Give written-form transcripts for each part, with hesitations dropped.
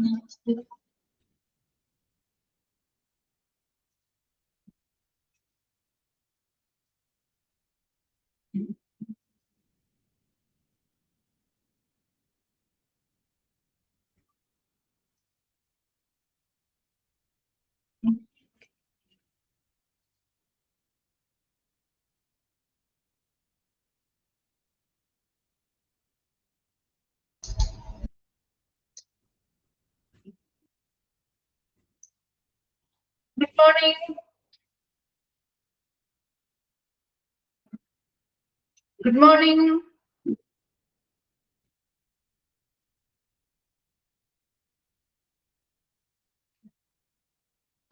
Good morning. Good morning.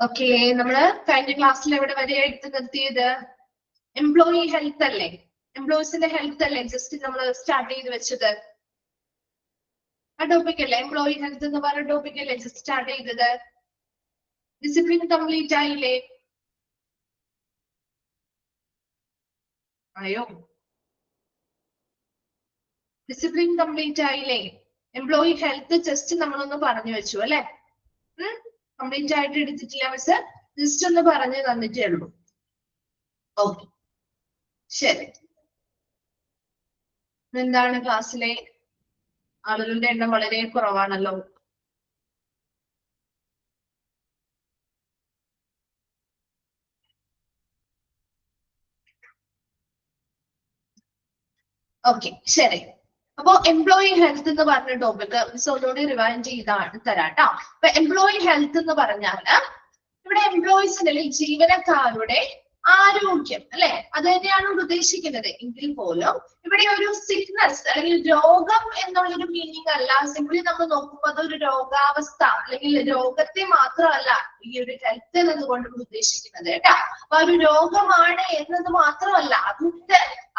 Okay, നമ്മള് കഴിഞ്ഞ ക്ലാസ്സിൽ എവിടെ വരെ എടുത്ത് നിർത്തിയത്? എംപ്ലോയി ഹെൽത്ത് അല്ലേ? എംപ്ലോയീസിന്റെ ഹെൽത്ത് അല്ലേ ജസ്റ്റ് നമ്മൾ സ്റ്റാർട്ട് ചെയ്ത് വെച്ചത്? ആ ടോപ്പിക് അല്ലേ? എംപ്ലോയി ഹെൽത്ത് എന്ന് പറഞ്ഞ ടോപ്പിക് അല്ലേ ജസ്റ്റ് സ്റ്റാർട്ട് ചെയ്തത്? ഡിസിപ്ലിൻ കംപ്ലീറ്റ് ആയില്ലേ? ആയോ? ഡിസിപ്ലിൻ കംപ്ലീറ്റ് ആയില്ലേ? എംപ്ലോയി ഹെൽത്ത് ജസ്റ്റ് നമ്മളൊന്ന് പറഞ്ഞു വെച്ചു അല്ലെ? കംപ്ലീറ്റ് ആയിട്ട് എടുത്തിട്ടില്ല മിസ്, ജസ്റ്റ് ഒന്ന് പറഞ്ഞു തന്നിട്ടേ ഉള്ളൂ. ഓക്കെ, ശരി. എന്താണ് ക്ലാസ്സിലെ ആളുകളുടെ എണ്ണം വളരെ കുറവാണല്ലോ. ഓക്കെ, ശരി. അപ്പൊ എംപ്ലോയി ഹെൽത്ത് എന്ന് പറഞ്ഞ ടോപ്പിക് ഒന്നുകൂടി റിവൈൻഡ് ചെയ്താണ് തരാട്ടോ. അപ്പൊ എംപ്ലോയി ഹെൽത്ത് എന്ന് പറഞ്ഞാല് ഇവിടെ എംപ്ലോയീസിന്റെ ജീവനക്കാരുടെ ആരോഗ്യം അല്ലെ, അത് തന്നെയാണ് ഉദ്ദേശിക്കുന്നത്. എങ്കിൽ പോലും ഇവിടെ ഒരു സിക്നസ് അല്ലെങ്കിൽ രോഗം എന്നുള്ളൊരു മീനിങ് അല്ല. സിംപ്ലി നമ്മൾ നോക്കുമ്പോൾ അതൊരു രോഗാവസ്ഥ അല്ലെങ്കിൽ രോഗത്തെ മാത്രമല്ല ഈ ഒരു ഹെൽത്ത് എന്നതുകൊണ്ട് ഉദ്ദേശിക്കുന്നത് കേട്ടോ. അപ്പൊ ഒരു രോഗമാണ് എന്നത് മാത്രമല്ല,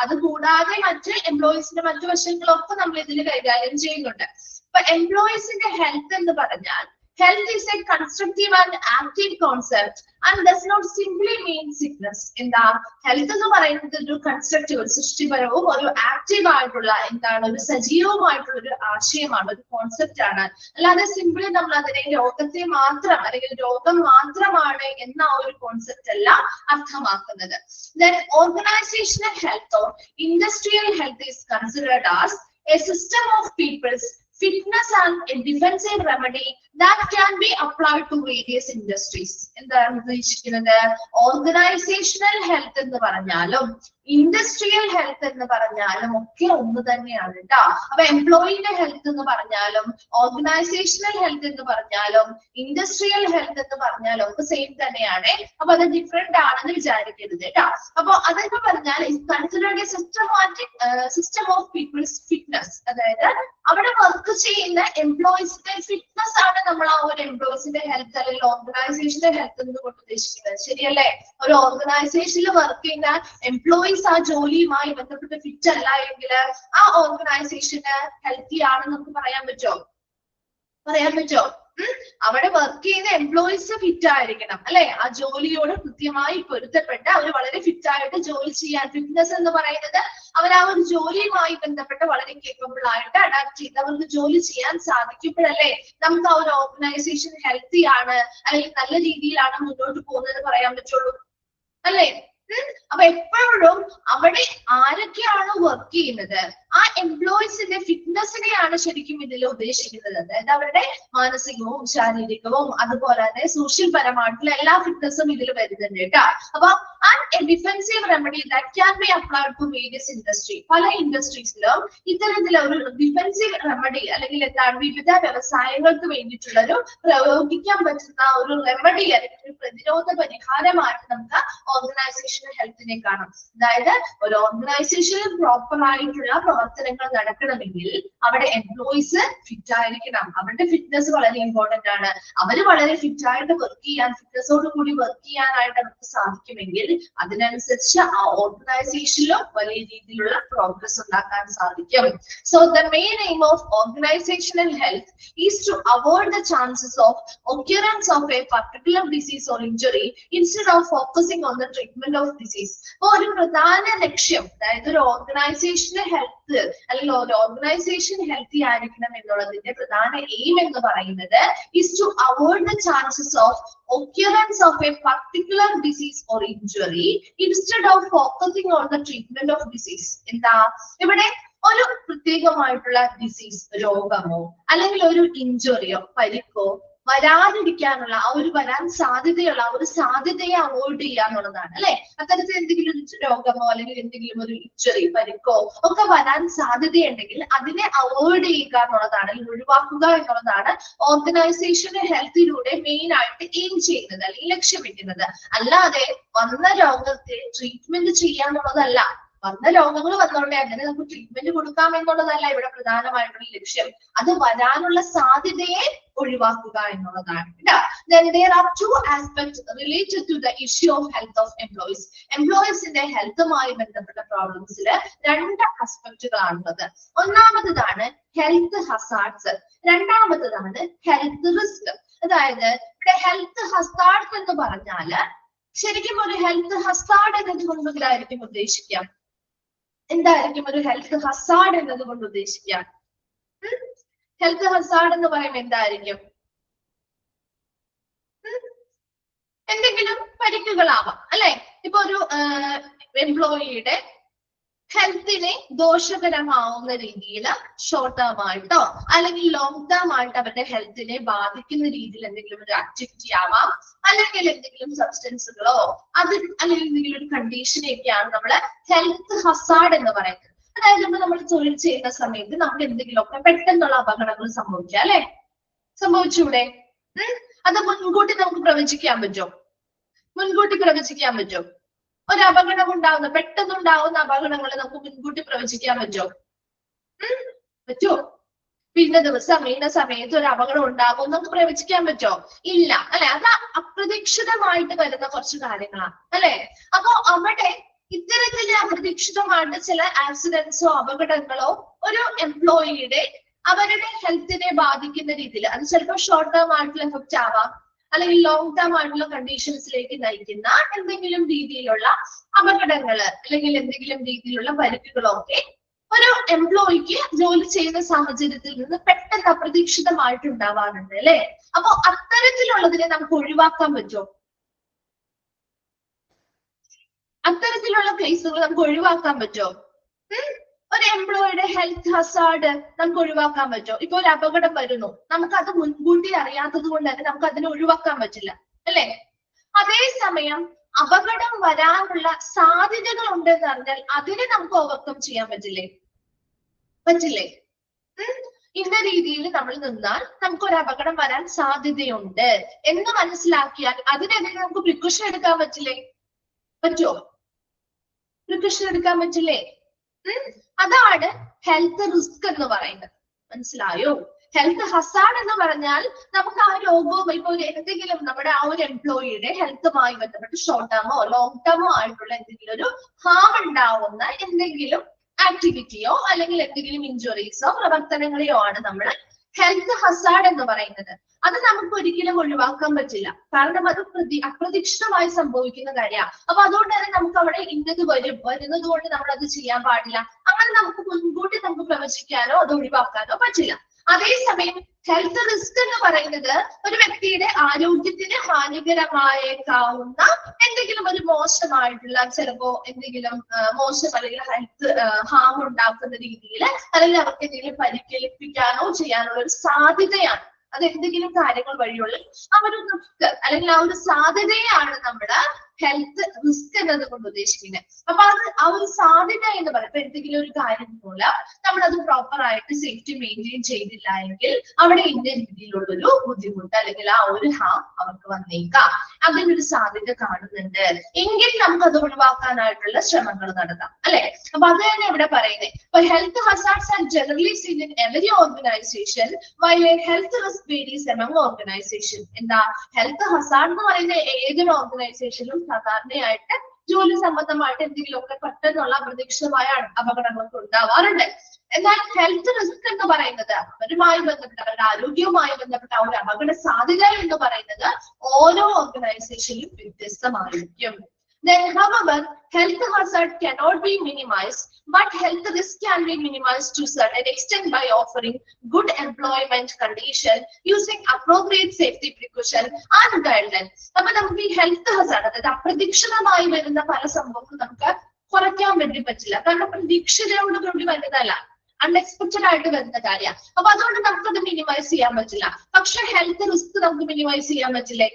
അത് കൂടാതെ മറ്റ് എംപ്ലോയീസിന്റെ മറ്റു വശങ്ങളൊക്കെ നമ്മൾ ഇതിൽ കൈകാര്യം ചെയ്യുന്നുണ്ട്. അപ്പൊ എംപ്ലോയീസിന്റെ ഹെൽത്ത് എന്ന് പറഞ്ഞാൽ health is a constructive and active concept and does not simply mean sickness. എന്താ ഹെൽത്ത് എന്ന് പറയുന്നത് ഒരു കൺസ്ട്രക്റ്റീവ്, സൃഷ്ടിപരവും ഒരു ആക്റ്റീവ് ആയിട്ടുള്ള എന്താണ് ഒരു സജീവമായിട്ടുള്ള ഒരു ആശയമാണ്, ഒരു കോൺസെപ്റ്റ് ആണ്. അല്ലാതെ സിംപിളി നമ്മൾ അതിനെ രോഗത്തെ മാത്രം അല്ലെങ്കിൽ രോഗം മാത്രമാണ് എന്ന ഒരു കോൺസെപ്റ്റ് അല്ല അർത്ഥമാക്കുന്നത്. Then organizational health or industrial health is considered as a system of people's fitness and a defensive remedy that can be applied to various industries. എന്താണ് ഉദ്ദേശിക്കുന്നത്? ഓർഗനൈസേഷണൽ ഹെൽത്ത് എന്ന് പറഞ്ഞാലും ഇൻഡസ്ട്രിയൽ ഹെൽത്ത് എന്ന് പറഞ്ഞാലും ഒക്കെ ഒന്ന് തന്നെയാണ് കേട്ടോ. അപ്പൊ എംപ്ലോയിന്റെ ഹെൽത്ത് എന്ന് പറഞ്ഞാലും ഓർഗനൈസേഷണൽ ഹെൽത്ത് എന്ന് പറഞ്ഞാലും ഇൻഡസ്ട്രിയൽ ഹെൽത്ത് എന്ന് പറഞ്ഞാലും ഒക്കെ സെയിം തന്നെയാണ്. അപ്പൊ അത് ഡിഫറെന്റ് ആണെന്ന് വിചാരിക്കരുത് കേട്ടോ. അപ്പൊ അതൊക്കെ പറഞ്ഞാൽ considered system of people's fitness, അതായത് അവിടെ വർക്ക് ചെയ്യുന്ന എംപ്ലോയീസിന്റെ ഫിറ്റ്നസ് ആണ് നമ്മൾ ആ ഒരു എംപ്ലോയീസിന്റെ ഹെൽത്ത് അല്ലെങ്കിൽ ഓർഗനൈസേഷന്റെ ഹെൽത്ത് എന്ന് കൊണ്ട് ഉദ്ദേശിക്കുന്നത്. ശരിയല്ലേ? ഒരു ഓർഗനൈസേഷനിൽ വർക്ക് ചെയ്യുന്ന എംപ്ലോയീസ് ആ ജോലിയുമായി ബന്ധപ്പെട്ട് ഫിറ്റ് അല്ല എങ്കിൽ ആ ഓർഗനൈസേഷന് ഹെൽത്തി ആണെന്ന് നമുക്ക് പറയാൻ പറ്റുമോ? അവിടെ വർക്ക് ചെയ്യുന്ന എംപ്ലോയീസ് ഫിറ്റ് ആയിരിക്കണം അല്ലെ? ആ ജോലിയോട് കൃത്യമായി പൊരുത്തപ്പെട്ട് അവർ വളരെ ഫിറ്റ് ആയിട്ട് ജോലി ചെയ്യാൻ, ഫിറ്റ്നസ് എന്ന് പറയുന്നത് അവർ ആ ഒരു ജോലിയുമായി ബന്ധപ്പെട്ട് വളരെ കേപ്പബിൾ ആയിട്ട് അഡാപ്റ്റ് ചെയ്ത് അവർക്ക് ജോലി ചെയ്യാൻ സാധിക്കുമ്പോഴല്ലേ നമുക്ക് ആ ഒരു ഓർഗനൈസേഷൻ ഹെൽത്തി ആണ് അല്ലെങ്കിൽ നല്ല രീതിയിലാണ് മുന്നോട്ട് പോകുന്നത് പറയാൻ പറ്റുള്ളൂ അല്ലേ? അപ്പൊ എപ്പോഴും അവിടെ ആരൊക്കെയാണ് വർക്ക് ചെയ്യുന്നത് ആ എംപ്ലോയീസിന്റെ ഫിറ്റ്നസിനെയാണ് ശരിക്കും ഇതിൽ ഉദ്ദേശിക്കുന്നത്. അതായത് അവരുടെ മാനസികവും ശാരീരികവും അതുപോലെ തന്നെ സോഷ്യൽ പരമായിട്ടുള്ള എല്ലാ ഫിറ്റ്നസും ഇതിൽ വരുന്നുണ്ട് കേട്ടോ. അപ്പൊ defensive remedy that can be applied to various industry. പല ഇൻഡസ്ട്രീസിലും ഇത്തരത്തിലൊരു ഡിഫെൻസീവ് റെമഡി അല്ലെങ്കിൽ എന്താണ് വിവിധ വ്യവസായങ്ങൾക്ക് വേണ്ടിയിട്ടുള്ള ഒരു പ്രയോഗിക്കാൻ പറ്റുന്ന ഒരു റെമഡി അല്ലെങ്കിൽ ഒരു പ്രതിരോധ പരിഹാരമായിട്ട് നമുക്ക് ഓർഗനൈസേഷൻ ഹെൽത്തിനെ കാണാം. അതായത് ഒരു ഓർഗനൈസേഷനിൽ പ്രോപ്പർ ആയിട്ടുള്ള പ്രവർത്തനങ്ങൾ നടക്കണമെങ്കിൽ അവിടെ എംപ്ലോയീസ് ഫിറ്റ് ആയിരിക്കണം. അവരുടെ ഫിറ്റ്നസ് വളരെ ഇമ്പോർട്ടന്റ് ആണ്. അവര് വളരെ ഫിറ്റ് ആയിട്ട് വർക്ക് ചെയ്യാൻ, ഫിറ്റ്നസോട് കൂടി വർക്ക് ചെയ്യാനായിട്ട് അവർക്ക് സാധിക്കുമെങ്കിൽ അതിനനുസരിച്ച് ആ ഓർഗനൈസേഷനിലും വലിയ രീതിയിലുള്ള പ്രോഗ്രസ് ഉണ്ടാക്കാൻ സാധിക്കും. So the main aim of organisational health is to avoid the chances of occurrence of a particular disease or injury instead of focusing on the treatment of disease. അപ്പൊ ഒരു പ്രധാന ലക്ഷ്യം, അതായത് ഒരു ഓർഗനൈസേഷന്റെ ഹെൽത്ത് ഹെൽത്ത് അല്ലെങ്കിൽ ഒരു ഓർഗനൈസേഷൻ ഹെൽത്തി ആയിരിക്കണം എന്നുള്ളതിന്റെ പ്രധാന എയിം എന്ന് പറയുന്നത് is to avoid the chances of occurrence of a particular disease or injury instead of focusing on the treatment of disease. എന്താ ഇവിടെ ഒരു പ്രത്യേകമായിട്ടുള്ള ഡിസീസ്, രോഗമോ അല്ലെങ്കിൽ ഒരു ഇഞ്ചുറിയോ പരിക്കോ വരാതിരിക്കാനുള്ള ആ ഒരു വരാൻ സാധ്യതയുള്ള ആ ഒരു സാധ്യതയെ അവോയ്ഡ് ചെയ്യുക എന്നുള്ളതാണ് അല്ലെ. അത്തരത്തിൽ എന്തെങ്കിലും ഒരു രോഗമോ അല്ലെങ്കിൽ എന്തെങ്കിലും ഒരു ഇഞ്ചുറി പരിക്കോ ഒക്കെ വരാൻ സാധ്യതയുണ്ടെങ്കിൽ അതിനെ അവോയ്ഡ് ചെയ്യുക എന്നുള്ളതാണ്, അല്ലെങ്കിൽ ഒഴിവാക്കുക എന്നുള്ളതാണ് ഓർഗനൈസേഷന്റെ ഹെൽത്തിലൂടെ മെയിൻ ആയിട്ട് എയിം ചെയ്യുന്നത് അല്ലെങ്കിൽ ലക്ഷ്യം വെക്കുന്നത്. അല്ലാതെ വന്ന രോഗത്തെ ട്രീറ്റ്മെന്റ് ചെയ്യാന്നുള്ളതല്ല. വന്ന രോഗങ്ങൾ വന്നോണ്ടേ അങ്ങനെ നമുക്ക് ട്രീറ്റ്മെന്റ് കൊടുക്കാം എന്നുള്ളതല്ല ഇവിടെ പ്രധാനമായിട്ടുള്ള ലക്ഷ്യം. അത് വരാനുള്ള സാധ്യതയെ ഒഴിവാക്കുക എന്നുള്ളതാണ്. Then there are two aspects related to the issue of health of employees. എംപ്ലോയീസിന്റെ ഹെൽത്തുമായി ബന്ധപ്പെട്ട പ്രോബ്ലംസിൽ രണ്ട് ആസ്പെക്ടുകളാണുള്ളത്. ഒന്നാമതാണ് ഹെൽത്ത് ഹസാർഡ്സ്, രണ്ടാമതാണ് ഹെൽത്ത് റിസ്ക്. അതായത് ഇവിടെ ഹെൽത്ത് ഹസാർഡ്സ് എന്ന് പറഞ്ഞാല് ശരിക്കും ഒരു ഹെൽത്ത് ഹസാർഡ് എന്നതുകൊണ്ടായിരിക്കും ഉദ്ദേശിക്കാം. എന്തായിരിക്കും ഒരു ഹെൽത്ത് ഹസാർഡ് എന്നതുകൊണ്ട് ഉദ്ദേശിക്കാം? ഹെൽത്ത് ഹസാർഡ് എന്ന് പറയുമ്പോൾ എന്തായിരിക്കും? എന്തെങ്കിലും പരിക്കുകളാവാം അല്ലെ. ഇപ്പൊ ഒരു എംപ്ലോയിയുടെ ഹെൽത്തിനെ ദോഷകരമാവുന്ന രീതിയിൽ ഷോർട്ട് ടേം ആയിട്ടോ അല്ലെങ്കിൽ ലോങ് ടേം ആയിട്ട് അവരുടെ ഹെൽത്തിനെ ബാധിക്കുന്ന രീതിയിൽ എന്തെങ്കിലും ഒരു ആക്ടിവിറ്റി ആവാം, അല്ലെങ്കിൽ എന്തെങ്കിലും സബ്സ്റ്റൻസുകളോ അത് അല്ലെങ്കിൽ എന്തെങ്കിലും ഒരു കണ്ടീഷനെയൊക്കെയാണ് നമ്മള് ഹെൽത്ത് ഹസാർഡ് എന്ന് പറയുന്നത്. അതായത് ഇപ്പൊ നമ്മൾ തൊഴിൽ ചെയ്യുന്ന സമയത്ത് നമുക്ക് എന്തെങ്കിലുമൊക്കെ പെട്ടെന്നുള്ള അപകടങ്ങൾ സംഭവിക്കാം അല്ലെ. സംഭവിച്ചൂടെ? അത് മുൻകൂട്ടി നമുക്ക് പ്രവചിക്കാൻ പറ്റുമോ? മുൻകൂട്ടി പ്രവചിക്കാൻ പറ്റുമോ? ഒരു അപകടം ഉണ്ടാവുന്ന പെട്ടെന്നുണ്ടാവുന്ന അപകടങ്ങൾ നമുക്ക് മുൻകൂട്ടി പ്രവചിക്കാൻ പറ്റുമോ? പറ്റുമോ? പിന്നെ ദിവസം ഇന്ന സമയത്ത് ഒരു അപകടം ഉണ്ടാകും നമുക്ക് പ്രവചിക്കാൻ പറ്റുമോ? ഇല്ല അല്ലെ. അത് അപ്രതീക്ഷിതമായിട്ട് വരുന്ന കുറച്ച് കാര്യങ്ങളാണ് അല്ലെ. അപ്പൊ അവിടെ ഇത്തരത്തില് അപ്രതീക്ഷിതമായിട്ട് ചില ആക്സിഡന്റ്സോ അപകടങ്ങളോ ഒരു എംപ്ലോയിയുടെ അവരുടെ ഹെൽത്തിനെ ബാധിക്കുന്ന രീതിയിൽ, അത് ചിലപ്പോൾ ഷോർട്ട് ടേം ആയിട്ടുള്ള എഫക്റ്റ് ആവാം, അല്ലെങ്കിൽ ലോങ് ടേം ആയിട്ടുള്ള കണ്ടീഷൻസിലേക്ക് നയിക്കുന്ന എന്തെങ്കിലും രീതിയിലുള്ള അപകടങ്ങള് അല്ലെങ്കിൽ എന്തെങ്കിലും രീതിയിലുള്ള പരിക്കുകളോ ഒക്കെ ഒരു എംപ്ലോയിക്ക് ജോലി ചെയ്യുന്ന സാഹചര്യത്തിൽ നിന്ന് പെട്ടെന്ന് അപ്രതീക്ഷിതമായിട്ട് ഉണ്ടാവാറുണ്ട് അല്ലെ. അപ്പൊ അത്തരത്തിലുള്ളതിനെ നമുക്ക് ഒഴിവാക്കാൻ പറ്റുമോ? അത്തരത്തിലുള്ള കേസുകൾ നമുക്ക് ഒഴിവാക്കാൻ പറ്റുമോ? ഒരു എംപ്ലോയിയുടെ ഹെൽത്ത് ഹസാർഡ് നമുക്ക് ഒഴിവാക്കാൻ പറ്റുമോ? ഇപ്പൊ ഒരു അപകടം വരുന്നു, നമുക്ക് അത് മുൻകൂട്ടി അറിയാത്തത് കൊണ്ട് തന്നെ നമുക്ക് അതിനെ ഒഴിവാക്കാൻ പറ്റില്ല അല്ലെ. അതേസമയം അപകടം വരാനുള്ള സാധ്യതകൾ ഉണ്ടെന്ന് പറഞ്ഞാൽ അതിനെ നമുക്ക് ഓവർകം ചെയ്യാൻ പറ്റില്ലേ? പറ്റില്ലേ? ഇന്ന രീതിയിൽ നമ്മൾ നിന്നാൽ നമുക്ക് ഒരു അപകടം വരാൻ സാധ്യതയുണ്ട് എന്ന് മനസ്സിലാക്കിയാൽ അതിനെതിരെ നമുക്ക് പ്രിക്കോഷൻ എടുക്കാൻ പറ്റില്ലേ? പറ്റുമോ? പ്രിക്കോഷൻ എടുക്കാൻ പറ്റില്ലേ? അതാണ് ഹെൽത്ത് റിസ്ക് എന്ന് പറയുന്നത്. മനസ്സിലായോ? ഹെൽത്ത് ഹസാർഡ് എന്ന് പറഞ്ഞാൽ നമുക്ക് ആ രോഗവും ഇപ്പൊ എന്തെങ്കിലും നമ്മുടെ ആ ഒരു എംപ്ലോയിയുടെ ഹെൽത്തുമായി ബന്ധപ്പെട്ട് ഷോർട്ട് ടേമോ ലോങ് ടേമോ ആയിട്ടുള്ള എന്തെങ്കിലും ഒരു ഹാം ഉണ്ടാവുന്ന എന്തെങ്കിലും ആക്ടിവിറ്റിയോ അല്ലെങ്കിൽ എന്തെങ്കിലും ഇഞ്ചുറീസോ പ്രവർത്തനങ്ങളെയോ ആണ് നമ്മൾ ഹെൽത്ത് ഹസാർഡ് എന്ന് പറയുന്നത്. അത് നമുക്ക് ഒരിക്കലും ഒഴിവാക്കാൻ പറ്റില്ല, കാരണം അത് അപ്രതീക്ഷിതമായി സംഭവിക്കുന്ന കാര്യമാണ്. അപ്പൊ അതുകൊണ്ട് തന്നെ നമുക്ക് അവിടെ ഇന്നത് വരുന്നത് കൊണ്ട് നമ്മൾ അത് ചെയ്യാൻ പാടില്ല. അങ്ങനെ നമുക്ക് മുൻകൂട്ടി നമുക്ക് പ്രവചിക്കാനോ അത് ഒഴിവാക്കാനോ പറ്റില്ല. അതേസമയം ഹെൽത്ത് റിസ്ക് എന്ന് പറയുന്നത് ഒരു വ്യക്തിയുടെ ആരോഗ്യത്തിന് ഹാനികരമായേക്കാവുന്ന എന്തെങ്കിലും ഒരു മോശമായിട്ടുള്ള ചിലപ്പോ എന്തെങ്കിലും മോശം അല്ലെങ്കിൽ ഹെൽത്ത് ഹാം ഉണ്ടാക്കുന്ന രീതിയിൽ അല്ലെങ്കിൽ അവർക്ക് എന്തെങ്കിലും പരിക്കേൽപ്പിക്കാനോ ചെയ്യാനുള്ള ഒരു സാധ്യതയാണ്. അത് എന്തെങ്കിലും കാര്യങ്ങൾ വഴിയുള്ള ആ ഒരു റിസ്ക് അല്ലെങ്കിൽ ആ ഒരു സാധ്യതയാണ് നമ്മുടെ ഹെൽത്ത് റിസ്ക് എന്നത് കൊണ്ട് ഉദ്ദേശിക്കുന്നത്. അപ്പൊ അത് ആ ഒരു സാധ്യത എന്ന് പറയുമ്പോൾ എന്തെങ്കിലും ഒരു കാര്യം മൂലം നമ്മൾ അത് പ്രോപ്പർ ആയിട്ട് സേഫ്റ്റി മെയിൻറ്റെയിൻ ചെയ്തില്ല എങ്കിൽ അവിടെ ഇന്ന രീതിയിലുള്ളൊരു ബുദ്ധിമുട്ട് അല്ലെങ്കിൽ ആ ഒരു ഹാം അവർക്ക് വന്നേക്കാം, അതിനൊരു സാധ്യത കാണുന്നുണ്ട് എങ്കിൽ നമുക്ക് അത് ഒഴിവാക്കാനായിട്ടുള്ള ശ്രമങ്ങൾ നടത്താം അല്ലെ. അപ്പൊ അത് തന്നെ ഇവിടെ പറയുന്നത്. ഇപ്പൊ health hazards are generally scene in every organisation while health risk varies among organisation. എന്താ ഹെൽത്ത് ഹസാർഡ് എന്ന് പറയുന്ന ഏതൊരു ഓർഗനൈസേഷനും സാധാരണയായിട്ട് ജോലി സംബന്ധമായിട്ട് എന്തെങ്കിലുമൊക്കെ പെട്ടെന്നുള്ള അപ്രതീക്ഷിതമായ അപകടങ്ങളൊക്കെ ഉണ്ടാവാറുണ്ട്. എന്നാൽ ഹെൽത്ത് റിസ്ക് എന്ന് പറയുന്നത് അവരുമായി ബന്ധപ്പെട്ട അവരുടെ ആരോഗ്യവുമായി ബന്ധപ്പെട്ട ഒരു അപകട സാധ്യത എന്ന് പറയുന്നത് ഓരോ ഓർഗനൈസേഷനിലും വ്യത്യസ്തമായിരിക്കും. Then, however, health hazard cannot be minimized, but health risk can be minimized to a certain extent by offering good employment condition, using appropriate safety precaution and guidelines. അപ്പൊ നമുക്ക് ഈ ഹെൽത്ത് ഹസാർഡ്, അതായത് അപ്രതീക്ഷിതമായി വരുന്ന പല സംഭവങ്ങളും നമുക്ക് കുറയ്ക്കാൻ വേണ്ടി പറ്റില്ല. കാരണം പ്രതീക്ഷിതയോടുകൂടി വരുന്നതല്ല, അൺഎക്സ്പെക്ടഡ് ആയിട്ട് വരുന്ന കാര്യമാണ്. അപ്പൊ അതുകൊണ്ട് നമുക്കത് മിനിമൈസ് ചെയ്യാൻ പറ്റില്ല. പക്ഷെ ഹെൽത്ത് റിസ്ക് നമുക്ക് മിനിമൈസ് ചെയ്യാൻ പറ്റില്ലേ?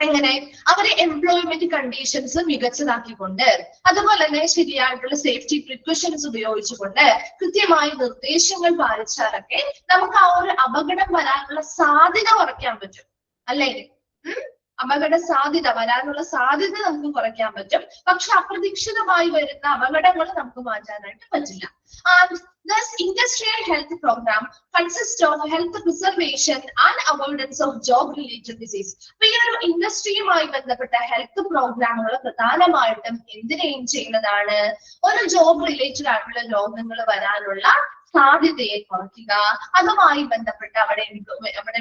എങ്ങനെ? അവരെ എംപ്ലോയ്മെന്റ് കണ്ടീഷൻസ് മികച്ചതാക്കിക്കൊണ്ട്, അതുപോലെ തന്നെ ശരിയായിട്ടുള്ള സേഫ്റ്റി പ്രിക്കോഷൻസ് ഉപയോഗിച്ചുകൊണ്ട്, കൃത്യമായ നിർദ്ദേശങ്ങൾ പാലിച്ചാലൊക്കെ നമുക്ക് ആ ഒരു അപകടം വരാനുള്ള സാധ്യത കുറയ്ക്കാൻ പറ്റും, അല്ലേ? അപകട സാധ്യത വരാനുള്ള സാധ്യത നമുക്ക് കുറയ്ക്കാൻ പറ്റും. പക്ഷെ അപ്രതീക്ഷിതമായി വരുന്ന അപകടങ്ങൾ നമുക്ക് മാറ്റാനായിട്ട് പറ്റില്ല. And thus, industrial health program consists of health preservation and avoidance of job-related disease. അപ്പൊ ഈ ഒരു ഇൻഡസ്ട്രിയുമായി ബന്ധപ്പെട്ട ഹെൽത്ത് പ്രോഗ്രാമുകൾ പ്രധാനമായിട്ടും എന്തിനേയും ചെയ്യുന്നതാണ്? ഒരു ജോബ് റിലേറ്റഡ് ആയിട്ടുള്ള രോഗങ്ങൾ വരാനുള്ള സാധ്യതയെ കുറയ്ക്കുക, അതുമായി ബന്ധപ്പെട്ട് അവിടെ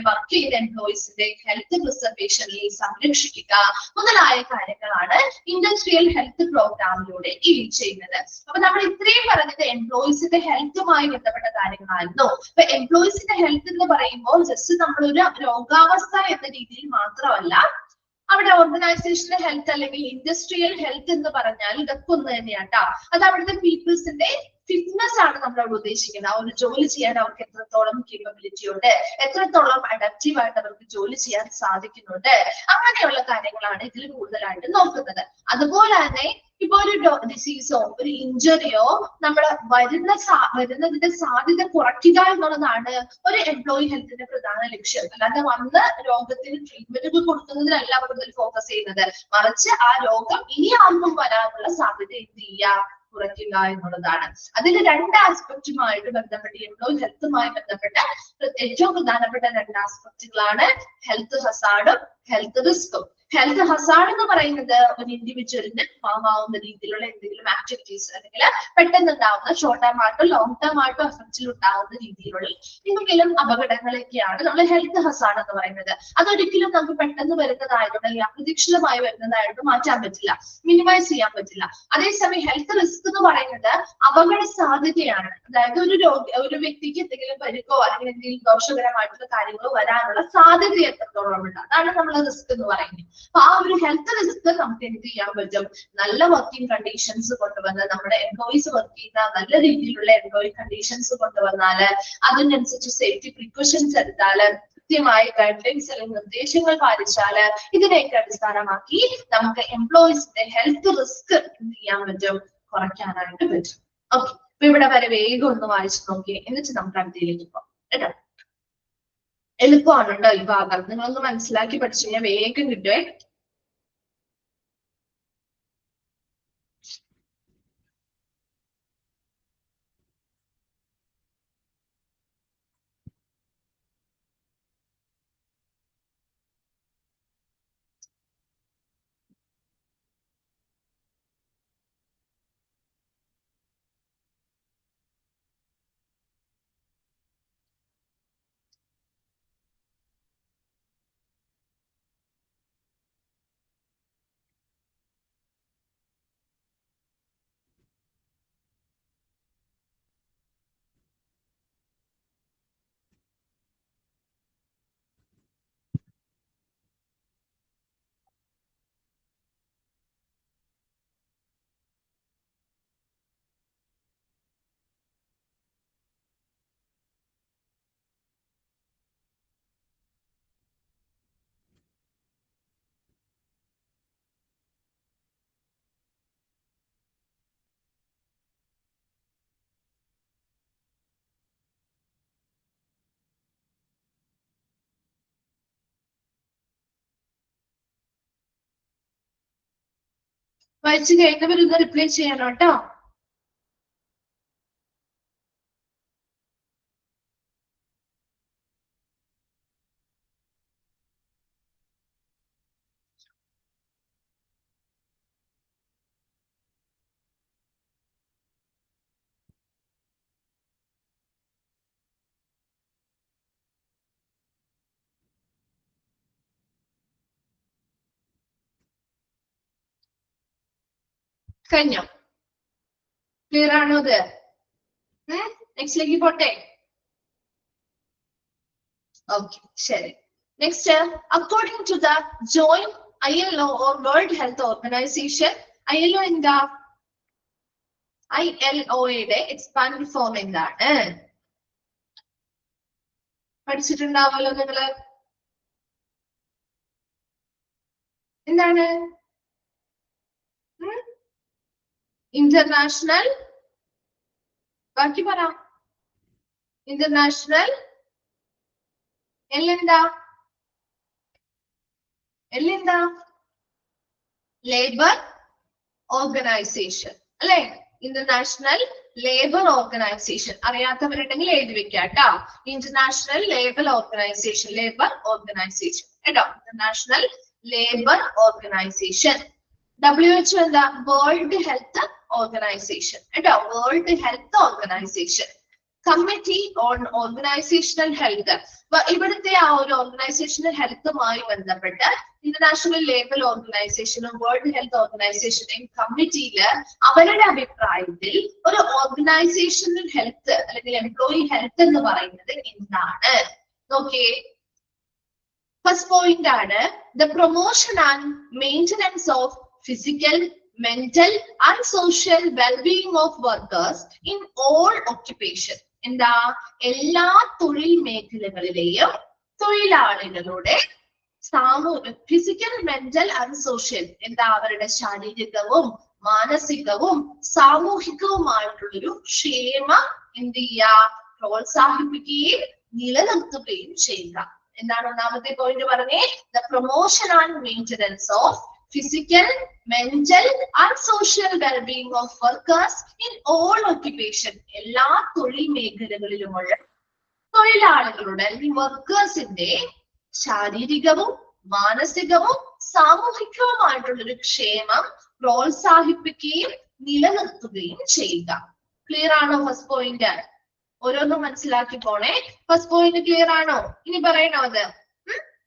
വർക്ക് ചെയ്യുന്ന എംപ്ലോയീസിന്റെ ഹെൽത്ത് പ്രിസർവേഷനിൽ സംരക്ഷിക്കുക മുതലായ കാര്യങ്ങളാണ് ഇൻഡസ്ട്രിയൽ ഹെൽത്ത് പ്രോഗ്രാമിലൂടെ എയിം ചെയ്യുന്നത്. അപ്പൊ നമ്മൾ ഇത്രയും പറഞ്ഞത് എംപ്ലോയീസിന്റെ ഹെൽത്തുമായി ബന്ധപ്പെട്ട കാര്യങ്ങളായിരുന്നു. അപ്പൊ എംപ്ലോയീസിന്റെ ഹെൽത്ത് എന്ന് പറയുമ്പോൾ ജസ്റ്റ് നമ്മളൊരു രോഗാവസ്ഥ എന്ന രീതിയിൽ മാത്രമല്ല, അവിടെ ഓർഗനൈസേഷണൽ ഹെൽത്ത് അല്ലെങ്കിൽ ഇൻഡസ്ട്രിയൽ ഹെൽത്ത് എന്ന് പറഞ്ഞാൽ ഇതൊക്കെ ഒന്ന് തന്നെയാട്ടോ. അത് അവിടുത്തെ പീപ്പിൾസിന്റെ ഫിറ്റ്നസ് ആണ് നമ്മൾ അവിടെ ഉദ്ദേശിക്കുന്നത്. ആ ഒരു ജോലി ചെയ്യാൻ അവർക്ക് എത്രത്തോളം കേപ്പബിലിറ്റി ഉണ്ട്, എത്രത്തോളം അഡാപ്റ്റീവ് ആയിട്ട് അവർക്ക് ജോലി ചെയ്യാൻ സാധിക്കുന്നുണ്ട്, അങ്ങനെയുള്ള കാര്യങ്ങളാണ് ഇതിൽ കൂടുതലായിട്ട് നോക്കുന്നത്. അതുപോലെ തന്നെ ഇപ്പൊ ഒരു ഡിസീസോ ഒരു ഇഞ്ചറിയോ നമ്മൾ വരുന്നതിന്റെ സാധ്യത കുറയ്ക്കുക എന്നുള്ളതാണ് ഒരു എംപ്ലോയി ഹെൽത്തിന്റെ പ്രധാന ലക്ഷ്യം. അല്ലാതെ വന്ന് രോഗത്തിന് ട്രീറ്റ്മെന്റ് കൊടുക്കുന്നതിലല്ല കൂടുതൽ ഫോക്കസ് ചെയ്യുന്നത്, മറിച്ച് ആ രോഗം ഇനി ആർക്കും വരാനുള്ള സാധ്യത എന്ത് ചെയ്യുക, കുറയ്ക്കുക എന്നുള്ളതാണ്. അതിന്റെ രണ്ട് ആസ്പെക്റ്റുമായിട്ട് ബന്ധപ്പെട്ട്, എംപ്ലോയി ഹെൽത്തുമായി ബന്ധപ്പെട്ട ഏറ്റവും പ്രധാനപ്പെട്ട രണ്ട് ആസ്പെക്റ്റുകളാണ് ഹെൽത്ത് ഹസാർഡും ഹെൽത്ത് റിസ്കും. ഹെൽത്ത് ഹസാർഡ് എന്ന് പറയുന്നത് ഒരു ഇൻഡിവിജ്വലിന് ഫാം ആവുന്ന രീതിയിലുള്ള എന്തെങ്കിലും ആക്ടിവിറ്റീസ്, അല്ലെങ്കിൽ പെട്ടെന്ന് ഉണ്ടാവുന്ന ഷോർട്ട് ടൈം ആയിട്ടോ ലോങ് ടൈം ആയിട്ടോ എഫക്റ്റിൽ ഉണ്ടാവുന്ന രീതിയിലുള്ള എന്തെങ്കിലും അപകടങ്ങളൊക്കെയാണ് നമ്മൾ ഹെൽത്ത് ഹസാർഡ് എന്ന് പറയുന്നത്. അതൊരിക്കലും നമുക്ക് പെട്ടെന്ന് വരുന്നതായതുകൊണ്ട് അല്ലെങ്കിൽ അപ്രതീക്ഷിതമായി വരുന്നതായിട്ട് മാറ്റാൻ പറ്റില്ല, മിനിമൈസ് ചെയ്യാൻ പറ്റില്ല. അതേസമയം ഹെൽത്ത് റിസ്ക് എന്ന് പറയുന്നത് അപകട സാധ്യതയാണ്. അതായത് ഒരു വ്യക്തിക്ക് എന്തെങ്കിലും പരിക്കോ അല്ലെങ്കിൽ എന്തെങ്കിലും ദോഷകരമായിട്ടുള്ള കാര്യങ്ങളോ വരാനുള്ള സാധ്യത എത്രത്തോളം ഉണ്ട്, അതാണ് നമ്മൾ റിസ്ക് എന്ന് പറയുന്നത്. അപ്പൊ ആ ഒരു ഹെൽത്ത് റിസ്ക് നമുക്ക് എന്ത് ചെയ്യാൻ പറ്റും? നല്ല വർക്കിംഗ് കണ്ടീഷൻസ് കൊണ്ടുവന്ന്, നമ്മുടെ എംപ്ലോയീസ് വർക്ക് ചെയ്യുന്ന നല്ല രീതിയിലുള്ള എംപ്ലോയി കണ്ടീഷൻസ് കൊണ്ടുവന്നാല്, അതിനനുസരിച്ച് സേഫ്റ്റി പ്രിക്കോഷൻസ് എടുത്താല്, കൃത്യമായ ഗൈഡ്ലൈൻസ് അല്ലെങ്കിൽ നിർദ്ദേശങ്ങൾ പാലിച്ചാല്, ഇതിനെയൊക്കെ അടിസ്ഥാനമാക്കി നമുക്ക് എംപ്ലോയീസിന്റെ ഹെൽത്ത് റിസ്ക് എന്ത് ചെയ്യാൻ പറ്റും? കുറയ്ക്കാനായിട്ട് പറ്റും. ഓക്കെ, അപ്പൊ ഇവിടെ വരെ വേഗം ഒന്ന് വായിച്ചു നോക്കി, എന്നിട്ട് നമുക്ക് അടുത്തയിലേക്ക് പോകാം കേട്ടോ. എളുപ്പമാണ് കേട്ടോ ഈ ഭാഗം, നിങ്ങളൊന്ന് മനസ്സിലാക്കി പഠിച്ചു കഴിഞ്ഞാൽ വേഗം കിട്ടുവേ. വായിച്ചു കഴിഞ്ഞവരൊന്ന് റിപ്ലൈ ചെയ്യണം കേട്ടോ. കഴിഞ്ഞോ? ക്ലിയർ ആണോ ഇത്? നെക്സ്റ്റിലേക്ക് പോട്ടെ. ഓക്കെ, ശരി. Next, according to the joint ILO or World Health Organization, ILO എന്താ? ILO-യുടെ എക്സ്പാൻഡ് ഫോം എന്താണ്? പഠിച്ചിട്ടുണ്ടാവുമല്ലോ നിങ്ങള്. എന്താണ്? ഇന്റർനാഷണൽ, ബാക്കി പറ. ഇന്റർനാഷണൽ എന്താ? ലേബർ ഓർഗനൈസേഷൻ അല്ലെ? International labour organisation. അറിയാത്തവരുണ്ടെങ്കിൽ എഴുതി വെക്കാം കേട്ടോ. ഇന്റർനാഷണൽ ലേബർ ഓർഗനൈസേഷൻ കേട്ടോ. International labour organisation. WHO എന്താ? വേൾഡ് ഹെൽത്ത് ഓർഗനൈസേഷൻ കേട്ടോ. World health organisation. Committee on organisational health. ഇവിടുത്തെ ആ ഒരു ഓർഗനൈസേഷണൽ ഹെൽത്തുമായി ബന്ധപ്പെട്ട് ഇന്റർനാഷണൽ ലേബർ ഓർഗനൈസേഷനും വേൾഡ് ഹെൽത്ത് ഓർഗനൈസേഷനും കമ്മിറ്റിയില് അവരുടെ അഭിപ്രായത്തിൽ ഒരു ഓർഗനൈസേഷണൽ ഹെൽത്ത് അല്ലെങ്കിൽ എംപ്ലോയി ഹെൽത്ത് എന്ന് പറയുന്നത് എന്താണ്? നോക്കിയേ, ഫസ്റ്റ് പോയിന്റ് ആണ് the promotion and maintenance of physical, mental and social well-being of workers in all occupation. എന്താ? എല്ലാ തൊഴിൽ മേഖലകളിലെയും തൊഴിലാളികളുടെ ഫിസിക്കൽ, മെന്റൽ ആൻഡ് സോഷ്യൽ എന്താ? അവരുടെ ശാരീരികവും മാനസികവും സാമൂഹികവുമായിട്ടുള്ളൊരു ക്ഷേമം എന്ത് ചെയ്യുക? പ്രോത്സാഹിപ്പിക്കുകയും നിലനിർത്തുകയും ചെയ്യുക. എന്താണ് ഒന്നാമത്തെ പോയിന്റ് പറഞ്ഞേ? The promotion and maintenance of physical, mental and social well-being of workers in all occupation. എല്ലാ തൊഴിൽ മേഖലകളിലുമുള്ള തൊഴിലാളികളുടെ അല്ലെങ്കിൽ വർക്കേഴ്സിന്റെ ശാരീരികവും മാനസികവും സാമൂഹികവുമായിട്ടുള്ളൊരു ക്ഷേമം പ്രോത്സാഹിപ്പിക്കുകയും നിലനിർത്തുകയും ചെയ്യുക. ക്ലിയർ ആണോ ഫസ്റ്റ് പോയിന്റ്? ഓരോന്നും മനസ്സിലാക്കി പോണേ. ഫസ്റ്റ് പോയിന്റ് ക്ലിയർ ആണോ? ഇനി പറയണോ അത്?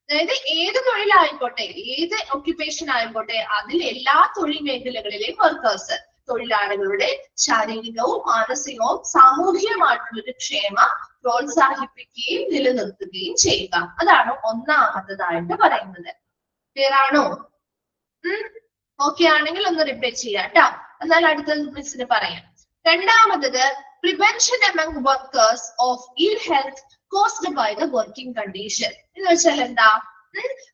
അതായത് ഏത് തൊഴിലായിക്കോട്ടെ, ഏത് ഒക്യുപ്പേഷൻ ആയിക്കോട്ടെ, അതിൽ എല്ലാ തൊഴിൽ മേഖലകളിലെയും വർക്കേഴ്സ് തൊഴിലാളികളുടെ ശാരീരികവും മാനസികവും സാമൂഹികമായിട്ടുള്ളൊരു ക്ഷേമം പ്രോത്സാഹിപ്പിക്കുകയും നിലനിർത്തുകയും ചെയ്യുക. അതാണ് ഒന്നാമത്തതായിട്ട് പറയുന്നത്. ക്ലിയർ ആണോ? ഓക്കെ ആണെങ്കിൽ ഒന്ന് റിപ്പീറ്റ് ചെയ്യാം കേട്ടോ. എന്നാൽ അടുത്തത് മിസ്സിന് പറയാം. രണ്ടാമത്തത് prevention among workers of ill health caused by the working condition. എന്ന് വെച്ചാൽ എന്താ?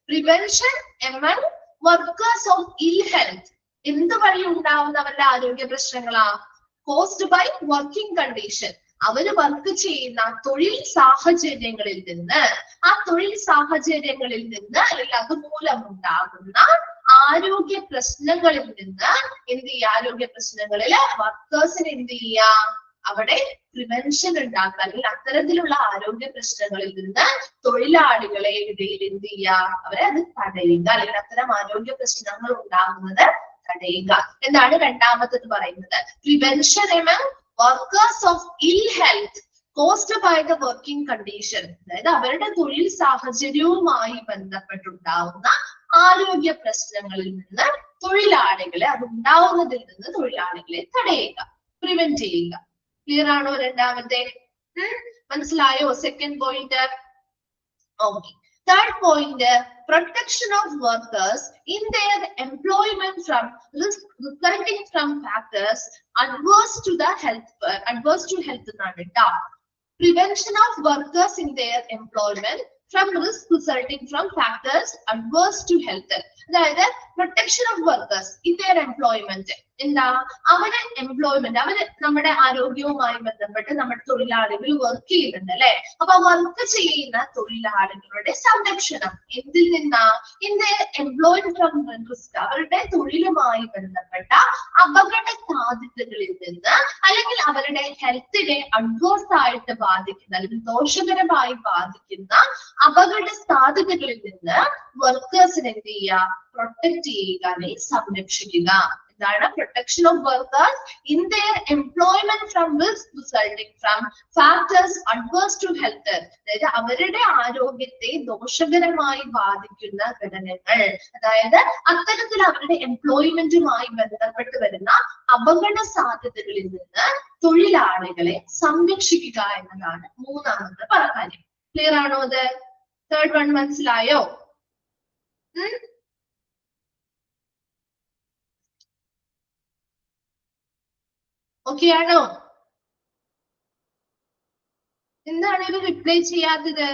Prevention among workers of ill health. എന്ത് വഴി ഉണ്ടാവുന്ന അവരുടെ ആരോഗ്യ പ്രശ്നങ്ങളാ? Caused by working condition. അവര് വർക്ക് ചെയ്യുന്ന തൊഴിൽ സാഹചര്യങ്ങളിൽ നിന്ന്, ആ തൊഴിൽ സാഹചര്യങ്ങളിൽ നിന്ന് അല്ലെങ്കിൽ അതുമൂലം ഉണ്ടാകുന്ന ആരോഗ്യ പ്രശ്നങ്ങളിൽ നിന്ന് എന്ത് ചെയ്യുക? ആരോഗ്യ പ്രശ്നങ്ങളില് വർക്കേഴ്സിന് എന്ത് ചെയ്യുക? അവിടെ പ്രിവെൻഷൻ ഉണ്ടാക്കുക, അല്ലെങ്കിൽ അത്തരത്തിലുള്ള ആരോഗ്യ പ്രശ്നങ്ങളിൽ നിന്ന് തൊഴിലാളികളെ ഇടയിൽ എന്ത് ചെയ്യുക? അവരെ അത് തടയുക, അല്ലെങ്കിൽ അത്തരം ആരോഗ്യ പ്രശ്നങ്ങൾ ഉണ്ടാകുന്നത് തടയുക. എന്താണ് രണ്ടാമത്തത് പറയുന്നത്? Prevention among workers of ill health caused by the working condition. അതായത് അവരുടെ തൊഴിൽ സാഹചര്യവുമായി ബന്ധപ്പെട്ടുണ്ടാവുന്ന ആരോഗ്യ പ്രശ്നങ്ങളിൽ നിന്ന് തൊഴിലാളികളെ, അത് ഉണ്ടാവുന്നതിൽ നിന്ന് തൊഴിലാളികളെ തടയുക, പ്രിവെന്റ് ചെയ്യുക. ക്ലിയർ ആണോ? രണ്ടാമത്തെ മനസ്സിലായോ? Second point. Okay. Third point, protection of workers in their employment from risk resulting from factors adverse to health എന്നാണ് കേട്ടോ. Prevention of workers in their employment from risk resulting from factors adverse to health. അതായത് protection of workers in their employment. എന്താ? അവരെ employment, അവര് നമ്മുടെ ആരോഗ്യവുമായി ബന്ധപ്പെട്ട് നമ്മുടെ തൊഴിലാളികൾ വർക്ക് ചെയ്യുന്നുണ്ട് അല്ലെ? അപ്പൊ വർക്ക് ചെയ്യുന്ന തൊഴിലാളികളുടെ സംരക്ഷണം എന്തിൽ നിന്നാ? In their employment from risk. അവരുടെ തൊഴിലുമായി ബന്ധപ്പെട്ട അപകട സാധ്യതകളിൽ നിന്ന്, അല്ലെങ്കിൽ അവരുടെ ഹെൽത്തിനെ അഡ്വേഴ്സ് ആയിട്ട് ബാധിക്കുന്ന അല്ലെങ്കിൽ ദോഷകരമായി ബാധിക്കുന്ന അപകട സാധ്യതകളിൽ നിന്ന് വർക്കേഴ്സിനെ എന്ത് ചെയ്യുക? പ്രൊട്ടക്ട് ചെയ്യുക, സംരക്ഷിക്കുക. ഇതാണ് protection of workers in their employment from risk resulting from factors adverse to health. അതായത് അവരുടെ ആരോഗ്യത്തെ ദോഷകരമായി ബാധിക്കുന്ന ഘടനകൾ, അതായത് അത്തരത്തിൽ അവരുടെ എംപ്ലോയ്മെന്റുമായി ബന്ധപ്പെട്ട് വരുന്ന അപകട സാധ്യതകളിൽ നിന്ന് തൊഴിലാളികളെ സംരക്ഷിക്കുക എന്നതാണ് മൂന്നാമത്തെ കാര്യം. ക്ലിയർ ആണോ? അത് തേർഡ് വൺ മനസ്സിലായോ? ഓക്കെ ആണോ? എന്താണ് ഇവർ റിപ്ലൈ ചെയ്യാത്തത്?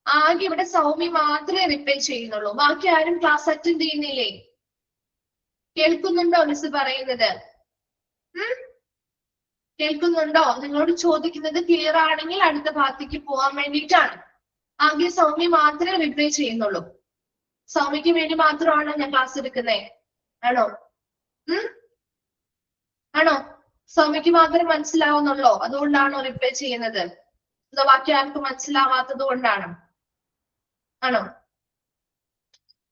ആകെ ഇവിടെ സൗമ്യ മാത്രമേ റിപ്ലൈ ചെയ്യുന്നുള്ളൂ, ബാക്കി ആരും ക്ലാസ് അറ്റൻഡ് ചെയ്യുന്നില്ലേ? കേൾക്കുന്നുണ്ടോ മിസ് പറയുന്നത്? കേൾക്കുന്നുണ്ടോ? നിങ്ങളോട് ചോദിക്കുന്നത് ക്ലിയർ ആണെങ്കിൽ അടുത്ത ഭാഗത്തേക്ക് പോകാൻ വേണ്ടിയിട്ടാണ്. ആകെ സൗമ്യ മാത്രമേ റിപ്ലൈ ചെയ്യുന്നുള്ളൂ. സൗമ്യക്ക് വേണ്ടി മാത്രമാണ് ഞാൻ ക്ലാസ് എടുക്കുന്നേ, ആണോ? ആണോ? സൗമ്യക്ക് മാത്രമേ മനസ്സിലാവുന്നുള്ളോ? അതുകൊണ്ടാണോ റിപ്ലൈ ചെയ്യുന്നത്? അതോ ബാക്കി ആർക്കും മനസ്സിലാവാത്തത് കൊണ്ടാണ്? ആണോ?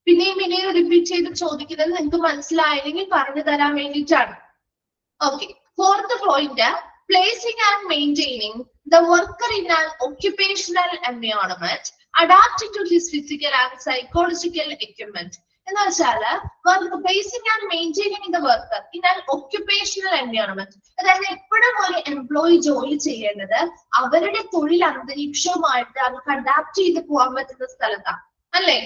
പിന്നെയും റിപ്പീറ്റ് ചെയ്ത് ചോദിക്കുന്നത് നിങ്ങൾക്ക് മനസ്സിലായില്ലെങ്കിൽ പറഞ്ഞു തരാൻ വേണ്ടിയിട്ടാണ്. Okay, fourth point, placing and maintaining the worker in an occupational environment adapting to his physical and psychological equipment. എന്ന് വെച്ചാല് placing and maintaining the worker in an occupational environment. അതായത് എപ്പോഴും ഒരു എംപ്ലോയി ജോലി ചെയ്യേണ്ടത് അവരുടെ തൊഴിൽ അന്തരീക്ഷവുമായിട്ട് അവർക്ക് അഡാപ്റ്റ് ചെയ്ത് പോകാൻ പറ്റുന്ന സ്ഥലത്താണ്, അല്ലേ?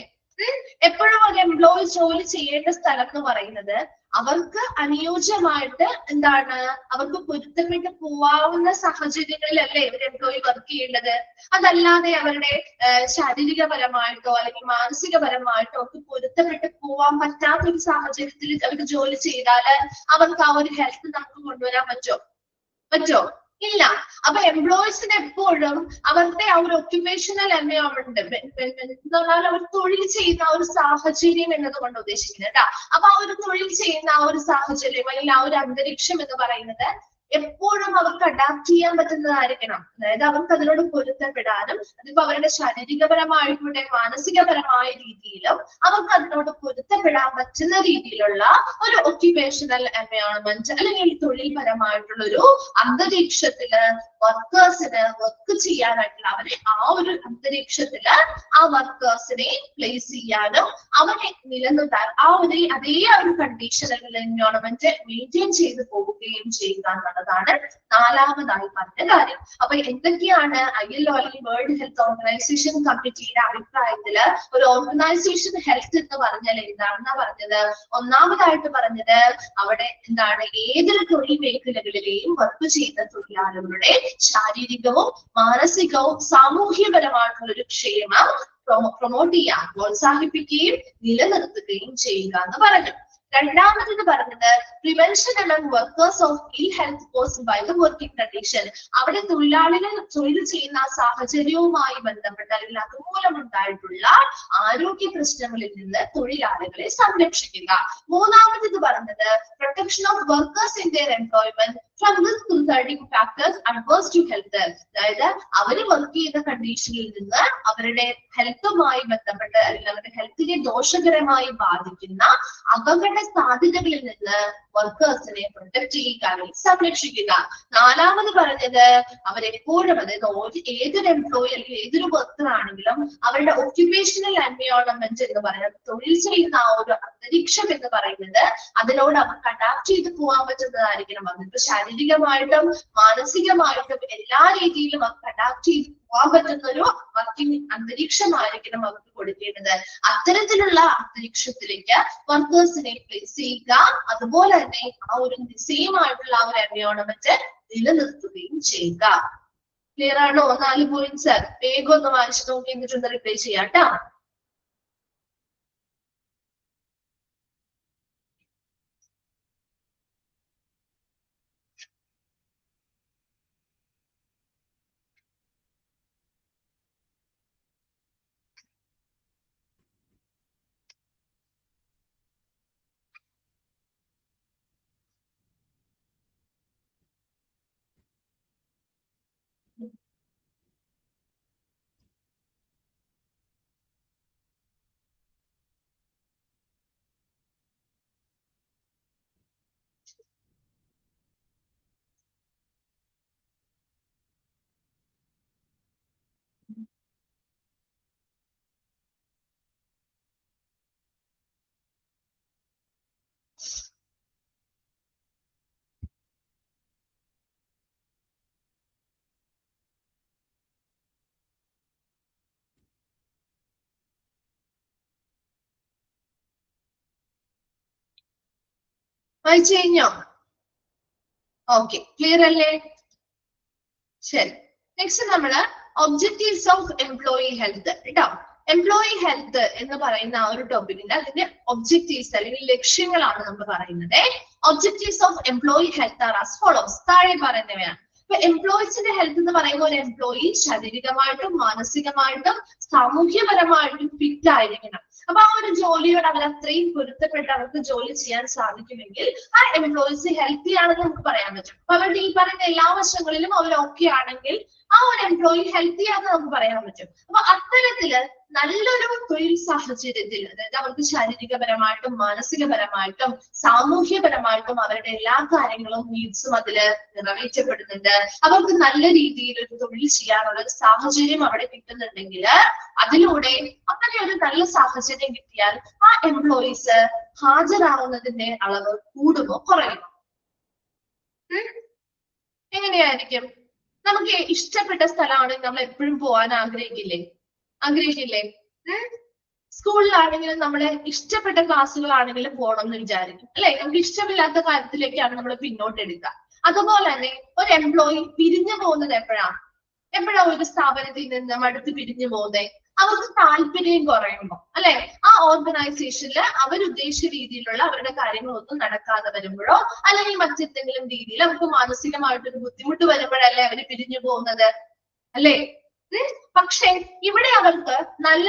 എപ്പോഴും ഒരു എംപ്ലോയി ജോലി ചെയ്യേണ്ട സ്ഥലം എന്ന് പറയുന്നത് അവർക്ക് അനുയോജ്യമായിട്ട് എന്താണ്, അവർക്ക് പൊരുത്തപ്പെട്ട് പോവാവുന്ന സാഹചര്യങ്ങളിലല്ലേ ഇവർ എംപ്ലോയി വർക്ക് ചെയ്യേണ്ടത്. അതല്ലാതെ അവരുടെ ശാരീരികപരമായിട്ടോ അല്ലെങ്കിൽ മാനസികപരമായിട്ടോ ഒക്കെ പൊരുത്തപ്പെട്ട് പോവാൻ പറ്റാത്ത ഒരു സാഹചര്യത്തിൽ അവർക്ക് ജോലി ചെയ്താൽ അവർക്ക് ആ ഒരു ഹെൽത്ത് നമുക്ക് കൊണ്ടുവരാൻ പറ്റോ? ഇല്ല. അപ്പൊ എംപ്ലോയീസിന് എപ്പോഴും അവരുടെ ആ ഒരു ഒക്യുപേഷണൽ എൻവയോൺമെന്റ് എന്ന് പറഞ്ഞാൽ അവർ തൊഴിൽ ചെയ്യുന്ന ഒരു സാഹചര്യം എന്നതുകൊണ്ട് ഉദ്ദേശിക്കുന്നത് കേട്ടോ. അപ്പൊ ആ ഒരു തൊഴിൽ ചെയ്യുന്ന ആ ഒരു സാഹചര്യം അല്ലെങ്കിൽ ആ ഒരു അന്തരീക്ഷം എന്ന് പറയുന്നത് എപ്പോഴും അവർക്ക് അഡാപ്റ്റ് ചെയ്യാൻ പറ്റുന്നതായിരിക്കണം. അതായത് അവർക്ക് അതിനോട് പൊരുത്തപ്പെടാനും, അതിപ്പോ അവരുടെ ശാരീരികപരമായിക്കോട്ടെ മാനസികപരമായ രീതിയിലും അവർക്ക് അതിനോട് പൊരുത്തപ്പെടാൻ പറ്റുന്ന രീതിയിലുള്ള ഒരു ഒക്യുപേഷണൽ എൻവയോൺമെന്റ് അല്ലെങ്കിൽ തൊഴിൽപരമായിട്ടുള്ള ഒരു അന്തരീക്ഷത്തില് വർക്കേഴ്സിന് വർക്ക് ചെയ്യാനായിട്ടുള്ള അവരെ ആ ഒരു അന്തരീക്ഷത്തില് ആ വർക്കേഴ്സിനെ പ്ലേസ് ചെയ്യാനും അവരെ നിലനിർത്താൻ അതേ ഒരു കണ്ടീഷനിൽ എൻവയോൺമെന്റ് മെയിൻറ്റെയിൻ ചെയ്ത് പോവുകയും ചെയ്യുക എന്നുള്ളതാണ് നാലാമതായി പറഞ്ഞ കാര്യം. അപ്പൊ എന്തൊക്കെയാണ് ILO അല്ലെങ്കിൽ വേൾഡ് ഹെൽത്ത് ഓർഗനൈസേഷൻ കമ്മിറ്റിയുടെ അഭിപ്രായത്തില് ഒരു ഓർഗനൈസേഷൻ ഹെൽത്ത് എന്ന് പറഞ്ഞാൽ എന്താണെന്നാ പറഞ്ഞത്? ഒന്നാമതായിട്ട് പറഞ്ഞത് അവിടെ എന്താണ്, ഏതൊരു തൊഴിൽ മേഖലകളിലെയും വർക്ക് ചെയ്യുന്ന തൊഴിലാളികളുടെ ശാരീരികവും മാനസികവും സാമൂഹ്യപരമായിട്ടുള്ള ഒരു ക്ഷേമം പ്രൊമോട്ട് ചെയ്യാൻ, പ്രോത്സാഹിപ്പിക്കുകയും നിലനിർത്തുകയും ചെയ്യുക എന്ന് പറഞ്ഞു. രണ്ടാമത് പറഞ്ഞത് prevention among workers of ill health caused by the working condition. അവിടെ തൊഴിലാളികൾ തൊഴിൽ ചെയ്യുന്ന സാഹചര്യവുമായി ബന്ധപ്പെട്ട അല്ലെങ്കിൽ അതുമൂലം ഉണ്ടായിട്ടുള്ള ആരോഗ്യ പ്രശ്നങ്ങളിൽ നിന്ന് തൊഴിലാളികളെ സംരക്ഷിക്കുക. മൂന്നാമത് പറഞ്ഞത് protection of workers in their employment from risk resulting factors adverse to health. അതായത് അവര് വർക്ക് ചെയ്യുന്ന കണ്ടീഷനിൽ നിന്ന് അവരുടെ ഹെൽത്തുമായി ബന്ധപ്പെട്ട് അല്ലെങ്കിൽ അവരുടെ ഹെൽത്തിനെ ദോഷകരമായി ബാധിക്കുന്ന അപകട സാധ്യതകളിൽ നിന്ന് വർക്കേഴ്സിനെ പ്രൊട്ടക്ട് ചെയ്യുക, സംരക്ഷിക്കുക. നാലാമത് പറഞ്ഞത് അവരെപ്പോഴും, അതായത് ഏതൊരു എംപ്ലോയി അല്ലെങ്കിൽ ഏതൊരു വർക്കർ ആണെങ്കിലും അവരുടെ ഒക്യുപേഷണൽ എൻവയോൺമെന്റ് എന്ന് പറയുന്നത്, തൊഴിൽ ചെയ്യുന്ന ആ ഒരു അന്തരീക്ഷം എന്ന് പറയുന്നത് അതിനോട് അവർക്ക് അഡാപ്റ്റ് ചെയ്ത് പോകാൻ പറ്റുന്നതായിരിക്കണം. അതിപ്പോ ശാരീരികമായിട്ടും മാനസികമായിട്ടും എല്ലാ രീതിയിലും അവർക്ക് അഡാപ്റ്റ് ചെയ്ത് പോകാൻ പറ്റുന്ന ഒരു വർക്കിംഗ് അന്തരീക്ഷമായിരിക്കണം അവർക്ക് കൊടുക്കേണ്ടത്. അത്തരത്തിലുള്ള അന്തരീക്ഷത്തിലേക്ക് വർക്കേഴ്സിനെ പ്ലേസ് ചെയ്യുക, അതുപോലെ തന്നെ ആ ഒരു സെയിം ആയിട്ടുള്ള ആ ഒരു എൻവയോൺമെന്റ് നിലനിർത്തുകയും ചെയ്യുക. ക്ലിയർ ആണോ? 4 പോയിന്റ്സ് വേഗം ഒന്ന് വായിച്ചു നോക്കി എന്നിട്ടൊന്ന് റിപ്ലൈ ചെയ്യാം കേട്ടോ. വായിച്ചു കഴിഞ്ഞോ? ഓക്കെ, ക്ലിയർ അല്ലേ? ശരി, നെക്സ്റ്റ് നമ്മള് ഒബ്ജക്റ്റീവ്സ് ഓഫ് എംപ്ലോയി ഹെൽത്ത് കേട്ടോ. എംപ്ലോയി ഹെൽത്ത് എന്ന് പറയുന്ന ആ ഒരു ടോപ്പിക്കിന്റെ അതിന്റെ ഒബ്ജക്റ്റീവ്സ് അല്ലെങ്കിൽ ലക്ഷ്യങ്ങളാണ് നമ്മൾ പറയുന്നത്. Objectives of employee health are as follows. താഴെ പറയുന്നവയാണ്. ഇപ്പൊ എംപ്ലോയീസിന്റെ ഹെൽത്ത് എന്ന് പറയുമ്പോൾ ഒരു എംപ്ലോയി ശാരീരികമായിട്ടും മാനസികമായിട്ടും സാമൂഹ്യപരമായിട്ടും ഫിറ്റ് ആയിരിക്കണം. അപ്പൊ ആ ഒരു ജോലിയോട് അവർ അത്രയും പൊരുത്തപ്പെട്ട് അവർക്ക് ജോലി ചെയ്യാൻ സാധിക്കുമെങ്കിൽ ആ എംപ്ലോയീസ് ഹെൽത്തി ആണെന്ന് നമുക്ക് പറയാൻ പറ്റും. അപ്പൊ അവരുടെ ഈ പറയുന്ന എല്ലാ വശങ്ങളിലും അവർ ഓക്കെ ആണെങ്കിൽ ആ ഒരു എംപ്ലോയി ഹെൽത്തി ആണെന്ന് നമുക്ക് പറയാൻ പറ്റും. അപ്പൊ അത്തരത്തില് നല്ലൊരു തൊഴിൽ സാഹചര്യത്തിൽ, അതായത് അവർക്ക് ശാരീരികപരമായിട്ടും മാനസികപരമായിട്ടും സാമൂഹ്യപരമായിട്ടും അവരുടെ എല്ലാ കാര്യങ്ങളും നീഡ്സും അതില് നിറവേറ്റപ്പെടുന്നുണ്ട്. അവർക്ക് നല്ല രീതിയിൽ ഒരു തൊഴിൽ ചെയ്യാനുള്ള ഒരു സാഹചര്യം അവിടെ കിട്ടുന്നുണ്ടെങ്കിൽ അതിലൂടെ അങ്ങനെ ഒരു നല്ല സാഹചര്യം കിട്ടിയാൽ ആ എംപ്ലോയീസ് ഹാജരാകുന്നതിന്റെ അളവ് കൂടുമോ കുറയുമോ? എങ്ങനെയായിരിക്കും? നമുക്ക് ഇഷ്ടപ്പെട്ട സ്ഥലമാണെങ്കിൽ നമ്മൾ എപ്പോഴും പോകാൻ ആഗ്രഹിക്കില്ലേ? സ്കൂളിലാണെങ്കിലും നമ്മളെ ഇഷ്ടപ്പെട്ട ക്ലാസ്സുകളാണെങ്കിലും പോകണം എന്ന് വിചാരിക്കും അല്ലെ? നമുക്ക് ഇഷ്ടമില്ലാത്ത കാര്യത്തിലേക്കാണ് നമ്മൾ പിന്നോട്ട് എടുക്കുക. അതുപോലെ തന്നെ ഒരു എംപ്ലോയി പിരിഞ്ഞു പോകുന്നത് എപ്പോഴാണ് ഒരു സ്ഥാപനത്തിൽ നിന്ന് മടുത്ത് പിരിഞ്ഞു പോകുന്നത്? അവർക്ക് താല്പര്യം കുറയുമ്പോൾ അല്ലെ? ആ ഓർഗനൈസേഷനിൽ അവരുദ്ദേശിച്ച രീതിയിലുള്ള അവരുടെ കാര്യങ്ങളൊന്നും നടക്കാതെ വരുമ്പോഴോ അല്ലെങ്കിൽ മറ്റെന്തെങ്കിലും രീതിയിൽ അവർക്ക് മാനസികമായിട്ടൊരു ബുദ്ധിമുട്ട് വരുമ്പോഴല്ലേ അവര് പിരിഞ്ഞു പോകുന്നത് അല്ലേ? പക്ഷെ ഇവിടെ അവർക്ക് നല്ല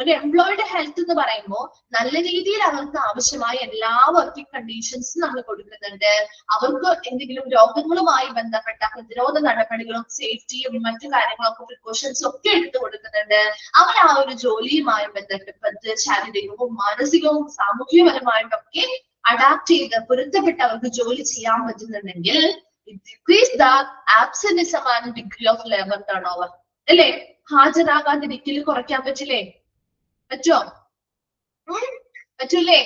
ഒരു എംപ്ലോയിയുടെ ഹെൽത്ത് എന്ന് പറയുമ്പോൾ നല്ല രീതിയിൽ അവർക്ക് ആവശ്യമായ എല്ലാ വർക്കിംഗ് കണ്ടീഷൻസും നമ്മൾ കൊടുക്കുന്നുണ്ട്. അവർക്ക് എന്തെങ്കിലും രോഗങ്ങളുമായി ബന്ധപ്പെട്ട പ്രതിരോധ നടപടികളും സേഫ്റ്റിയും മറ്റു കാര്യങ്ങളൊക്കെ പ്രിക്കോഷൻസും ഒക്കെ എടുത്തു കൊടുക്കുന്നുണ്ട്. അവർ ആ ഒരു ജോലിയുമായി ബന്ധപ്പെട്ട് ശാരീരികവും മാനസികവും സാമൂഹികപരമായിട്ടൊക്കെ അഡാപ്റ്റ് ചെയ്ത് പൊരുത്തപ്പെട്ട് അവർക്ക് ജോലി ചെയ്യാൻ പറ്റുന്നുണ്ടെങ്കിൽ it decrease the absenteeism and degree of labor turnover. അല്ലേ? ഹാജരാകാതിരിക്കൽ കുറയ്ക്കാൻ പറ്റില്ലേ? പറ്റുമോ? പറ്റൂലേ?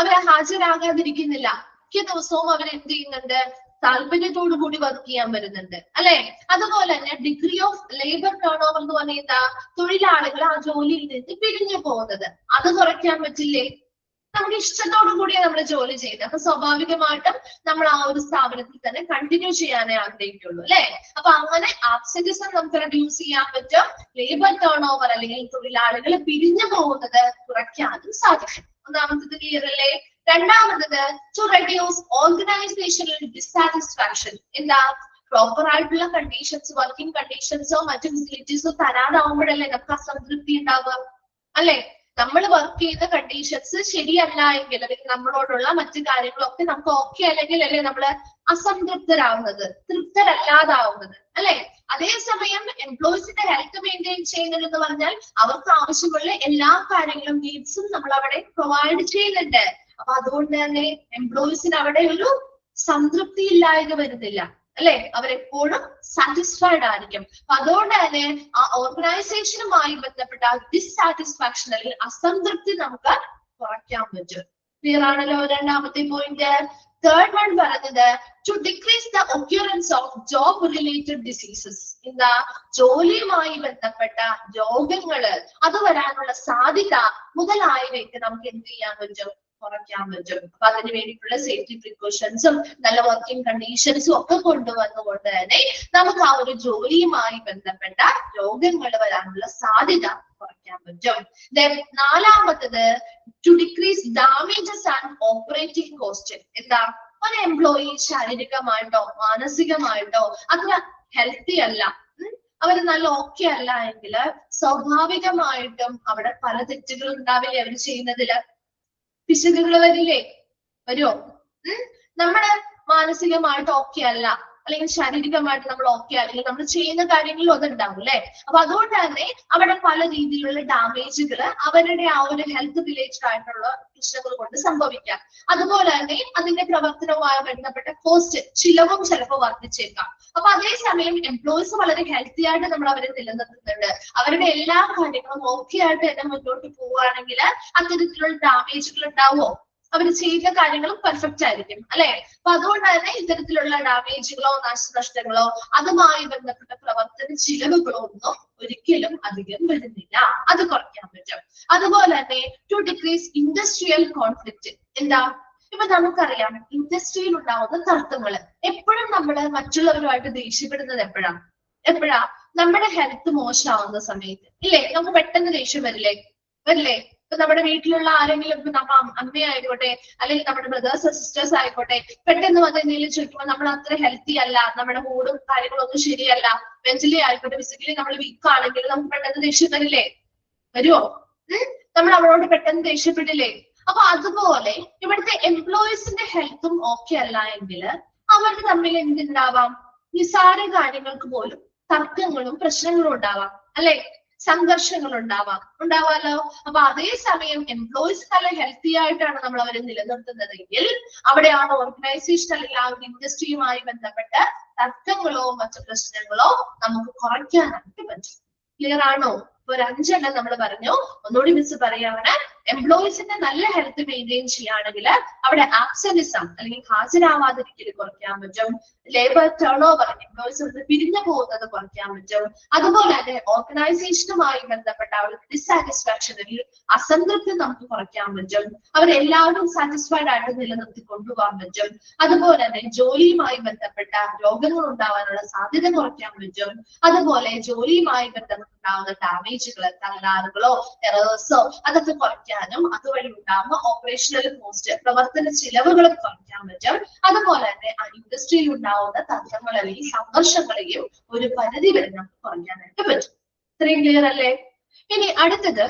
അവരെ ഹാജരാകാതിരിക്കുന്നില്ല. മിക്ക ദിവസവും അവർ എന്ത് ചെയ്യുന്നുണ്ട്? താല്പര്യത്തോടു കൂടി വർക്ക് ചെയ്യാൻ വരുന്നുണ്ട് അല്ലെ? അതുപോലെ തന്നെ degree of labour turn over എന്ന് പറഞ്ഞാൽ തൊഴിലാളികൾ ആ ജോലിയിൽ നിന്ന് പിരിഞ്ഞു പോകുന്നത്, അത് കുറയ്ക്കാൻ പറ്റില്ലേ? നമുക്ക് ഇഷ്ടത്തോടു കൂടിയാണ് നമ്മൾ ജോലി ചെയ്യുന്നത്. അപ്പൊ സ്വാഭാവികമായിട്ടും നമ്മൾ ആ ഒരു സ്ഥാപനത്തിൽ തന്നെ കണ്ടിന്യൂ ചെയ്യാനേ ആഗ്രഹിക്കുള്ളൂ അല്ലെ? അപ്പൊ അങ്ങനെ ആബ്സെന്റിസം നമുക്ക് റെഡ്യൂസ് ചെയ്യാൻ പറ്റും. ലേബർ ടേൺ ഓവർ അല്ലെങ്കിൽ തൊഴിലാളികൾ പിരിഞ്ഞു പോകുന്നത് കുറയ്ക്കാനും സാധിക്കും. ഒന്നാമത്തത് ക്ലിയർ അല്ലേ? രണ്ടാമത്തത് ടു റെഡ്യൂസ് ഓർഗനൈസേഷണൽ ഡിസാറ്റിസ്ഫാക്ഷൻ. എന്താ? പ്രോപ്പർ ആയിട്ടുള്ള കണ്ടീഷൻസ്, വർക്കിംഗ് കണ്ടീഷൻസോ മറ്റു ഫെസിലിറ്റീസോ തരാതാവുമ്പോഴല്ലേ നമുക്ക് അസംതൃപ്തി ഉണ്ടാവുക അല്ലെ? നമ്മൾ വർക്ക് ചെയ്യുന്ന കണ്ടീഷൻസ് ശരിയല്ല എങ്കിൽ അല്ലെങ്കിൽ നമ്മളോടുള്ള മറ്റു കാര്യങ്ങളൊക്കെ നമുക്ക് ഓക്കെ അല്ലെങ്കിൽ അല്ലെ നമ്മള് അസംതൃപ്തരാകുന്നത്, തൃപ്തരല്ലാതാവുന്നത് അല്ലെ? അതേസമയം എംപ്ലോയീസിന്റെ ഹെൽത്ത് മെയിൻറ്റെയിൻ ചെയ്യുന്നത് എന്ന് പറഞ്ഞാൽ അവർക്ക് ആവശ്യമുള്ള എല്ലാ കാര്യങ്ങളും നീഡ്സും നമ്മൾ അവിടെ പ്രൊവൈഡ് ചെയ്യുന്നുണ്ട്. അപ്പൊ അതുകൊണ്ട് തന്നെ എംപ്ലോയീസിന് അവിടെ ഒരു സംതൃപ്തി ഇല്ലായ്മ വരുന്നില്ല അല്ലെ? അവരെപ്പോഴും സാറ്റിസ്ഫൈഡ് ആയിരിക്കും. അപ്പൊ അതുകൊണ്ട് തന്നെ ആ ഓർഗനൈസേഷനുമായി ബന്ധപ്പെട്ട ഡിസാറ്റിസ്ഫാക്ഷൻ അല്ലെങ്കിൽ അസംതൃപ്തി നമുക്ക് കുറയ്ക്കാൻ പറ്റും. ക്ലിയർ ആണല്ലോ രണ്ടാമത്തെ പോയിന്റ്? തേർഡ് വൺ പറഞ്ഞത് to decrease the occurrence of job related diseases. എന്താ? ജോലിയുമായി ബന്ധപ്പെട്ട രോഗങ്ങള് അത് വരാനുള്ള സാധ്യത മുതലായവയ്ക്ക് നമുക്ക് എന്ത് ചെയ്യാൻ പറ്റും? കുറയ്ക്കാൻ പറ്റും. അപ്പൊ അതിന് വേണ്ടിയിട്ടുള്ള സേഫ്റ്റി പ്രിക്കോഷൻസും നല്ല വർക്കിംഗ് കണ്ടീഷൻസും ഒക്കെ കൊണ്ടുവന്നുകൊണ്ട് തന്നെ നമുക്ക് ആ ഒരു ജോലിയുമായി ബന്ധപ്പെട്ട രോഗങ്ങൾ വരാനുള്ള സാധ്യത കുറയ്ക്കാൻ പറ്റും. ദെൻ നാലാമത്തത് to decrease damages and operating cost. എന്താ? ഒരു എംപ്ലോയി ശാരീരികമായിട്ടോ മാനസികമായിട്ടോ അത്ര ഹെൽത്തി അല്ല, അവര് നല്ല ഓക്കെ അല്ല എങ്കിൽ സ്വാഭാവികമായിട്ടും അവിടെ പല തെറ്റുകൾ ഉണ്ടാവില്ലേ അവർ ചെയ്യുന്നതില്? പിശകുകൾ വരില്ലേ? വരുമോ? നമ്മുടെ മാനസികമായിട്ട് ഓക്കെ അല്ല അല്ലെങ്കിൽ ശാരീരികമായിട്ട് നമ്മൾ ഓക്കെ അല്ലെങ്കിൽ നമ്മൾ ചെയ്യുന്ന കാര്യങ്ങളിലും അതുണ്ടാവും അല്ലെ? അപ്പൊ അതുകൊണ്ട് തന്നെ അവിടെ പല രീതിയിലുള്ള ഡാമേജുകൾ അവരുടെ ആ ഒരു ഹെൽത്ത് റിലേറ്റഡ് ആയിട്ടുള്ള പ്രശ്നങ്ങൾ കൊണ്ട് സംഭവിക്കാം. അതുപോലെ തന്നെ അതിന്റെ പ്രവർത്തനവുമായി ബന്ധപ്പെട്ട കോസ്റ്റ്, ചിലവും ചിലപ്പോൾ വർദ്ധിച്ചേക്കാം. അപ്പൊ അതേസമയം എംപ്ലോയീസ് വളരെ ഹെൽത്തി ആയിട്ട് നമ്മൾ അവരെ നിലനിർത്തുന്നുണ്ട്. അവരുടെ എല്ലാ കാര്യങ്ങളും ഓക്കെ ആയിട്ട് തന്നെ മുന്നോട്ട് പോവുകയാണെങ്കിൽ അത്തരത്തിലുള്ള ഡാമേജുകൾ ഉണ്ടാവുമോ? അവർ ചെയ്യുന്ന കാര്യങ്ങളും പെർഫെക്റ്റ് ആയിരിക്കും അല്ലെ? അപ്പൊ അതുകൊണ്ട് തന്നെ ഇത്തരത്തിലുള്ള ഡാമേജുകളോ നാശനഷ്ടങ്ങളോ അതുമായി ബന്ധപ്പെട്ട പ്രവർത്തന ചിലവുകളോ ഒന്നും ഒരിക്കലും അധികം വരുന്നില്ല. അത് കുറയ്ക്കാൻ പറ്റും. അതുപോലെ തന്നെ ടു ഡിക്രീസ് ഇൻഡസ്ട്രിയൽ കോൺഫ്ലിക്റ്റ്. എന്താ? ഇപ്പൊ നമുക്കറിയാം ഇൻഡസ്ട്രിയിൽ ഉണ്ടാവുന്ന തർക്കങ്ങൾ എപ്പോഴും നമ്മൾ മറ്റുള്ളവരുമായിട്ട് ദേഷ്യപ്പെടുന്നത് എപ്പോഴാ നമ്മുടെ ഹെൽത്ത് മോശമാവുന്ന സമയത്ത് ഇല്ലേ? നമുക്ക് പെട്ടെന്ന് ദേഷ്യം വരില്ലേ? ഇപ്പൊ നമ്മുടെ വീട്ടിലുള്ള ആരെങ്കിലും ഇപ്പൊ നമ്മ അമ്മയായിക്കോട്ടെ അല്ലെങ്കിൽ നമ്മുടെ ബ്രദേഴ്സ് സിസ്റ്റേഴ്സ് ആയിക്കോട്ടെ പെട്ടെന്ന് വന്ന് എന്തെങ്കിലും ചോദിക്കുമ്പോൾ നമ്മൾ അത്ര ഹെൽത്തി അല്ല, നമ്മുടെ മൂഡും കാര്യങ്ങളും ഒന്നും ശരിയല്ല, മെന്റലി ആയിക്കോട്ടെ ഫിസിക്കലി നമ്മൾ വീക്ക് ആണെങ്കിൽ നമുക്ക് പെട്ടെന്ന് ദേഷ്യം വരുമോ? നമ്മൾ അവരോട് പെട്ടെന്ന് ദേഷ്യപ്പെടില്ലേ? അപ്പൊ അതുപോലെ ഇവിടുത്തെ എംപ്ലോയീസിന്റെ ഹെൽത്തും ഓക്കെ അല്ല എങ്കിൽ അവർ തമ്മിൽ എന്തുണ്ടാവാം? നിസാര കാര്യങ്ങൾക്ക് പോലും തർക്കങ്ങളും പ്രശ്നങ്ങളും ഉണ്ടാവാം അല്ലെ? സംഘർഷങ്ങൾ ഉണ്ടാവാലോ. അപ്പൊ അതേസമയം എംപ്ലോയീസ് നല്ല ഹെൽത്തി ആയിട്ടാണ് നമ്മൾ അവരെ നിലനിർത്തുന്നതെങ്കിൽ അവിടെയാണ് ഓർഗനൈസേഷൻ അല്ലെങ്കിൽ ആ ഒരു ഇൻഡസ്ട്രിയുമായി ബന്ധപ്പെട്ട തർക്കങ്ങളോ മറ്റു പ്രശ്നങ്ങളോ നമുക്ക് കുറയ്ക്കാനായിട്ട് പറ്റും. ക്ലിയർ ആണോ? ഇപ്പൊ ഒരു 5 എണ്ണം നമ്മൾ പറഞ്ഞു. ഒന്നുകൂടി മിസ് പറയാണ്. എംപ്ലോയീസിന്റെ നല്ല ഹെൽത്ത് മെയിൻറ്റെയിൻ ചെയ്യുകയാണെങ്കിൽ അവിടെ ആബ്സെന്റിസം അല്ലെങ്കിൽ ഹാജരാവാതിരിക്കൽ കുറയ്ക്കാൻ പറ്റും. ലേബർ ടേൺ ഓവർ, എംപ്ലോയീസ് പിരിഞ്ഞു പോകുന്നത് കുറയ്ക്കാൻ പറ്റും. അതുപോലെ തന്നെ ഓർഗനൈസേഷനുമായി ബന്ധപ്പെട്ട ഒരു ഡിസാറ്റിസ്ഫാക്ഷൻ അല്ലെങ്കിൽ അസംതൃപ്തി നമുക്ക് കുറയ്ക്കാൻ പറ്റും. അവരെല്ലാവരും സാറ്റിസ്ഫൈഡ് ആയിട്ട് നിലനിർത്തി കൊണ്ടുപോകാൻ പറ്റും. അതുപോലെ തന്നെ ജോലിയുമായി ബന്ധപ്പെട്ട രോഗങ്ങൾ ഉണ്ടാവാനുള്ള സാധ്യത കുറയ്ക്കാൻ പറ്റും. അതുപോലെ ജോലിയുമായി ബന്ധപ്പെട്ടുണ്ടാവുന്ന ഡാമേജുകൾ, തകരാറുകളോ എറേഴ്സോ അതൊക്കെ കുറയ്ക്കാനും അതുവഴി ഉണ്ടാകുന്ന ഓപ്പറേഷണൽ കോസ്റ്റ്, പ്രവർത്തന ചിലവുകളും കുറയ്ക്കാൻ പറ്റും. അതുപോലെ തന്നെ ആ ഇൻഡസ്ട്രിയിൽ ഉണ്ടാവുന്ന തന്ത്രങ്ങളെയും സംഘർഷങ്ങളെയും ഒരു പരിധി വരെ നമുക്ക് കുറയ്ക്കാനായിട്ട് പറ്റും. ഇത്രയും ക്ലിയർ അല്ലേ? ഇനി അടുത്തത്